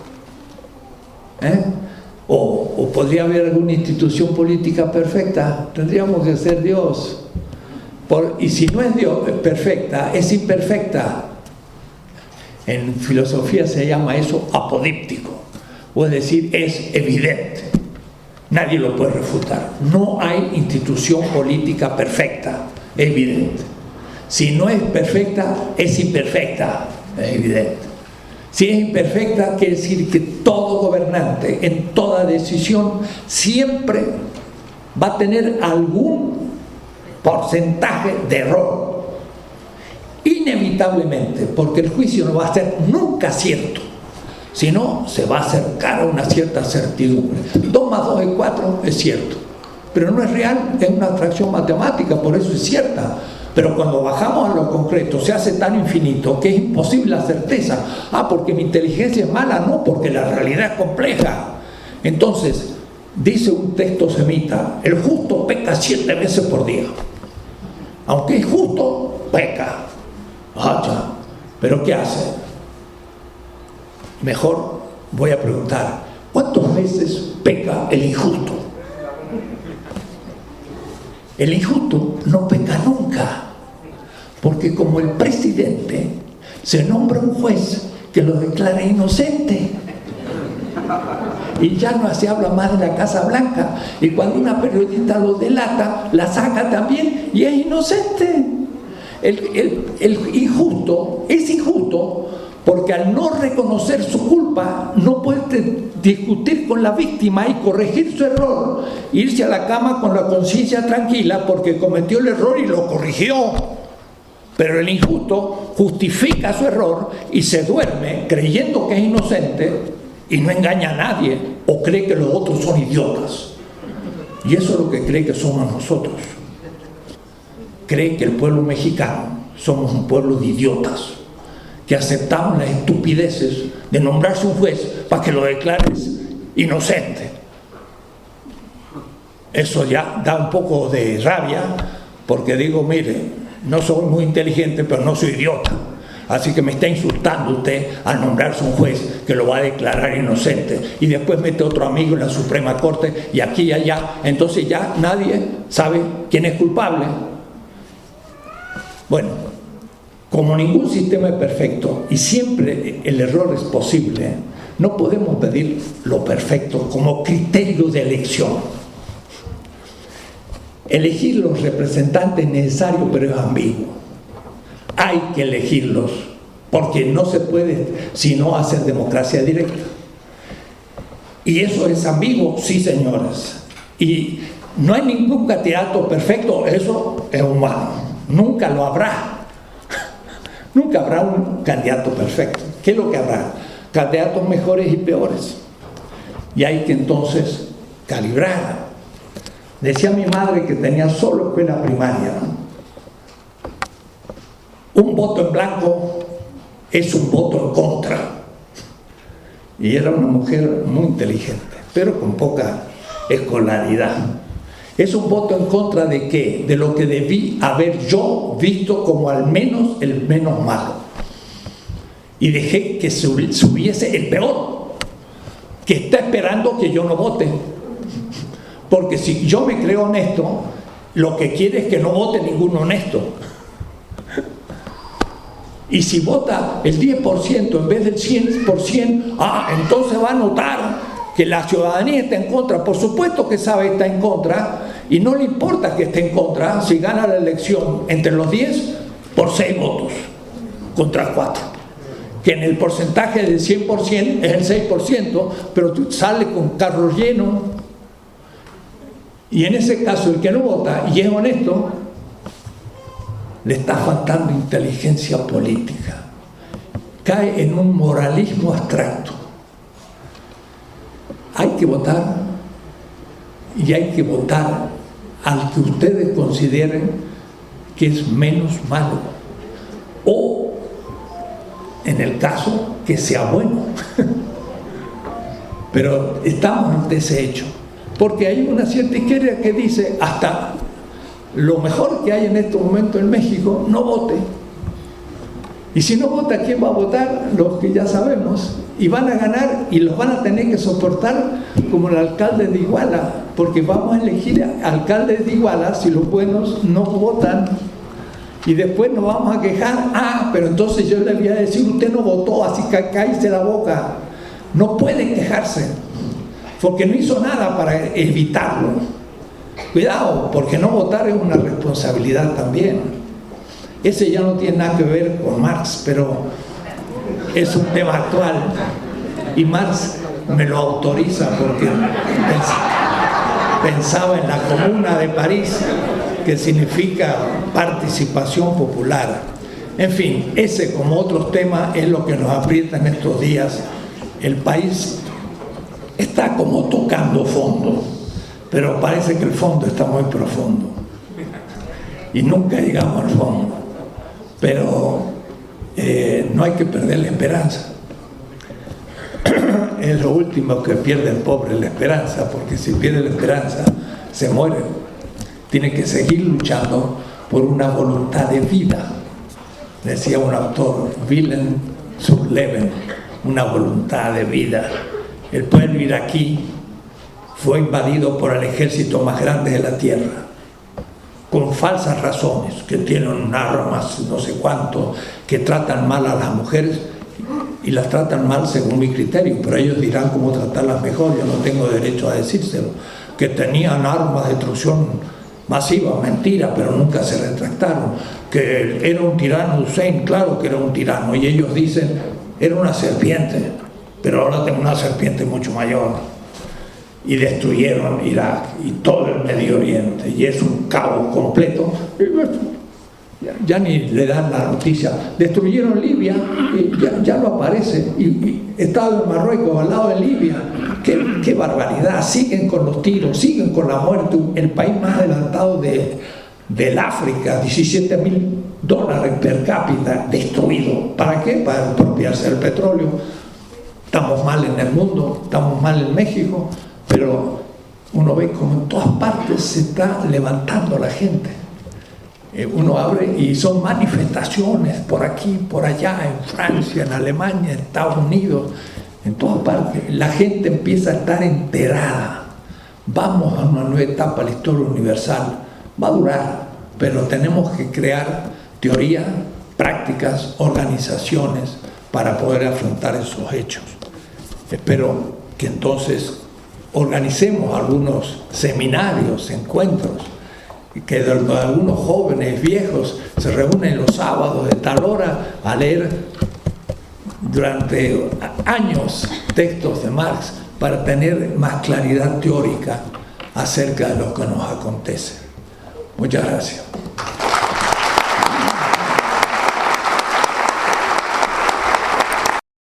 O podría haber alguna institución política perfecta. Tendríamos que ser Dios. Y si no es Dios perfecta, es imperfecta. En filosofía se llama eso apodíptico, o es decir, es evidente. Nadie lo puede refutar. No hay institución política perfecta, es evidente. Si no es perfecta, es imperfecta, es evidente. Si es imperfecta, quiere decir que todo gobernante, en toda decisión, siempre va a tener algún porcentaje de error. Inevitablemente, porque el juicio no va a ser nunca cierto, sino se va a acercar a una cierta certidumbre. 2 más 2 es 4, es cierto, pero no es real, es una abstracción matemática, por eso es cierta. Pero cuando bajamos a lo concreto, se hace tan infinito que es imposible la certeza. Porque mi inteligencia es mala, no, porque la realidad es compleja. Entonces, dice un texto semita, el justo peca 7 veces por día. Aunque es justo, peca. ¿Pero qué hace? Mejor voy a preguntar, ¿cuántas veces peca el injusto? El injusto no peca nunca, porque como el presidente se nombra un juez que lo declara inocente, y ya no se habla más de la Casa Blanca, y cuando una periodista lo delata, la saca también y es inocente. El injusto es injusto porque al no reconocer su culpa no puede discutir con la víctima y corregir su error, irse a la cama con la conciencia tranquila porque cometió el error y lo corrigió. Pero el injusto justifica su error y se duerme creyendo que es inocente y no engaña a nadie, o cree que los otros son idiotas. Y eso es lo que cree que somos nosotros. Cree que el pueblo mexicano somos un pueblo de idiotas, que aceptamos las estupideces de nombrarse un juez para que lo declares inocente. Eso ya da un poco de rabia, porque digo, mire, no soy muy inteligente, pero no soy idiota. Así que me está insultando usted al nombrarse un juez que lo va a declarar inocente. Y después mete otro amigo en la Suprema Corte y aquí y allá. Entonces ya nadie sabe quién es culpable. Bueno, como ningún sistema es perfecto y siempre el error es posible, no podemos pedir lo perfecto como criterio de elección. Elegir los representantes es necesario, pero es ambiguo. Hay que elegirlos, porque no se puede sino hacer democracia directa. Y eso es ambiguo, sí, señores. Y no hay ningún candidato perfecto, eso es humano. Nunca lo habrá. Nunca habrá un candidato perfecto. ¿Qué es lo que habrá? Candidatos mejores y peores. Y hay que entonces calibrar. Decía mi madre que tenía solo escuela primaria. Un voto en blanco es un voto en contra. Y era una mujer muy inteligente, pero con poca escolaridad. Es un voto en contra de ¿qué? De lo que debí haber yo visto como al menos el menos malo. Y dejé que subiese el peor, que está esperando que yo no vote. Porque si yo me creo honesto, lo que quiere es que no vote ningún honesto. Y si vota el 10% en vez del 100%, entonces va a notar que la ciudadanía está en contra. Por supuesto que sabe que está en contra, y no le importa que esté en contra si gana la elección entre los 10 por 6 votos contra 4. Que en el porcentaje del 100% es el 6%, pero sale con carros llenos. Y en ese caso, el que no vota y es honesto, le está faltando inteligencia política. Cae en un moralismo abstracto. Hay que votar, y hay que votar al que ustedes consideren que es menos malo, o en el caso que sea bueno. Pero estamos ante ese hecho, porque hay una cierta izquierda que dice hasta lo mejor que hay en este momento en México, no vote. Y si no vota, ¿quién va a votar? Los que ya sabemos. Y van a ganar y los van a tener que soportar como el alcalde de Iguala, porque vamos a elegir alcaldes de Iguala si los buenos no votan. Y después nos vamos a quejar, pero entonces yo le voy a decir, usted no votó, así que cállese la boca. No puede quejarse, porque no hizo nada para evitarlo. Cuidado, porque no votar es una responsabilidad también. Ese ya no tiene nada que ver con Marx, pero es un tema actual. Y Marx me lo autoriza porque pensaba en la Comuna de París, que significa participación popular. En fin, ese como otros temas es lo que nos aprieta en estos días. El país está como tocando fondo, pero parece que el fondo está muy profundo y nunca llegamos al fondo. Pero no hay que perder la esperanza. Es lo último que pierde el pobre, la esperanza, porque si pierde la esperanza se muere. Tiene que seguir luchando por una voluntad de vida. Decía un autor, Wilhelm zum Leben, una voluntad de vida. El pueblo iraquí fue invadido por el ejército más grande de la tierra, con falsas razones, que tienen armas, no sé cuánto, que tratan mal a las mujeres, y las tratan mal según mi criterio, pero ellos dirán cómo tratarlas mejor, yo no tengo derecho a decírselo, que tenían armas de destrucción masiva, mentira, pero nunca se retractaron, que era un tirano Hussein, claro que era un tirano, y ellos dicen, era una serpiente, pero ahora tengo una serpiente mucho mayor. Y destruyeron Irak y todo el Medio Oriente, y es un caos completo. Ya ni le dan la noticia. Destruyeron Libia, y ya no aparece. Y estaba en Marruecos, al lado de Libia. ¡Qué barbaridad! Siguen con los tiros, siguen con la muerte. El país más adelantado del África, $17.000 per cápita, destruido. ¿Para qué? Para apropiarse del petróleo. Estamos mal en el mundo, estamos mal en México, pero uno ve como en todas partes se está levantando la gente. Uno abre y son manifestaciones por aquí, por allá, en Francia, en Alemania, en Estados Unidos, en todas partes. La gente empieza a estar enterada. Vamos a una nueva etapa de la historia universal. Va a durar, pero tenemos que crear teoría, prácticas, organizaciones para poder afrontar esos hechos. Espero que entonces organicemos algunos seminarios, encuentros, y que algunos jóvenes, viejos, se reúnen los sábados de tal hora a leer durante años textos de Marx para tener más claridad teórica acerca de lo que nos acontece. Muchas gracias.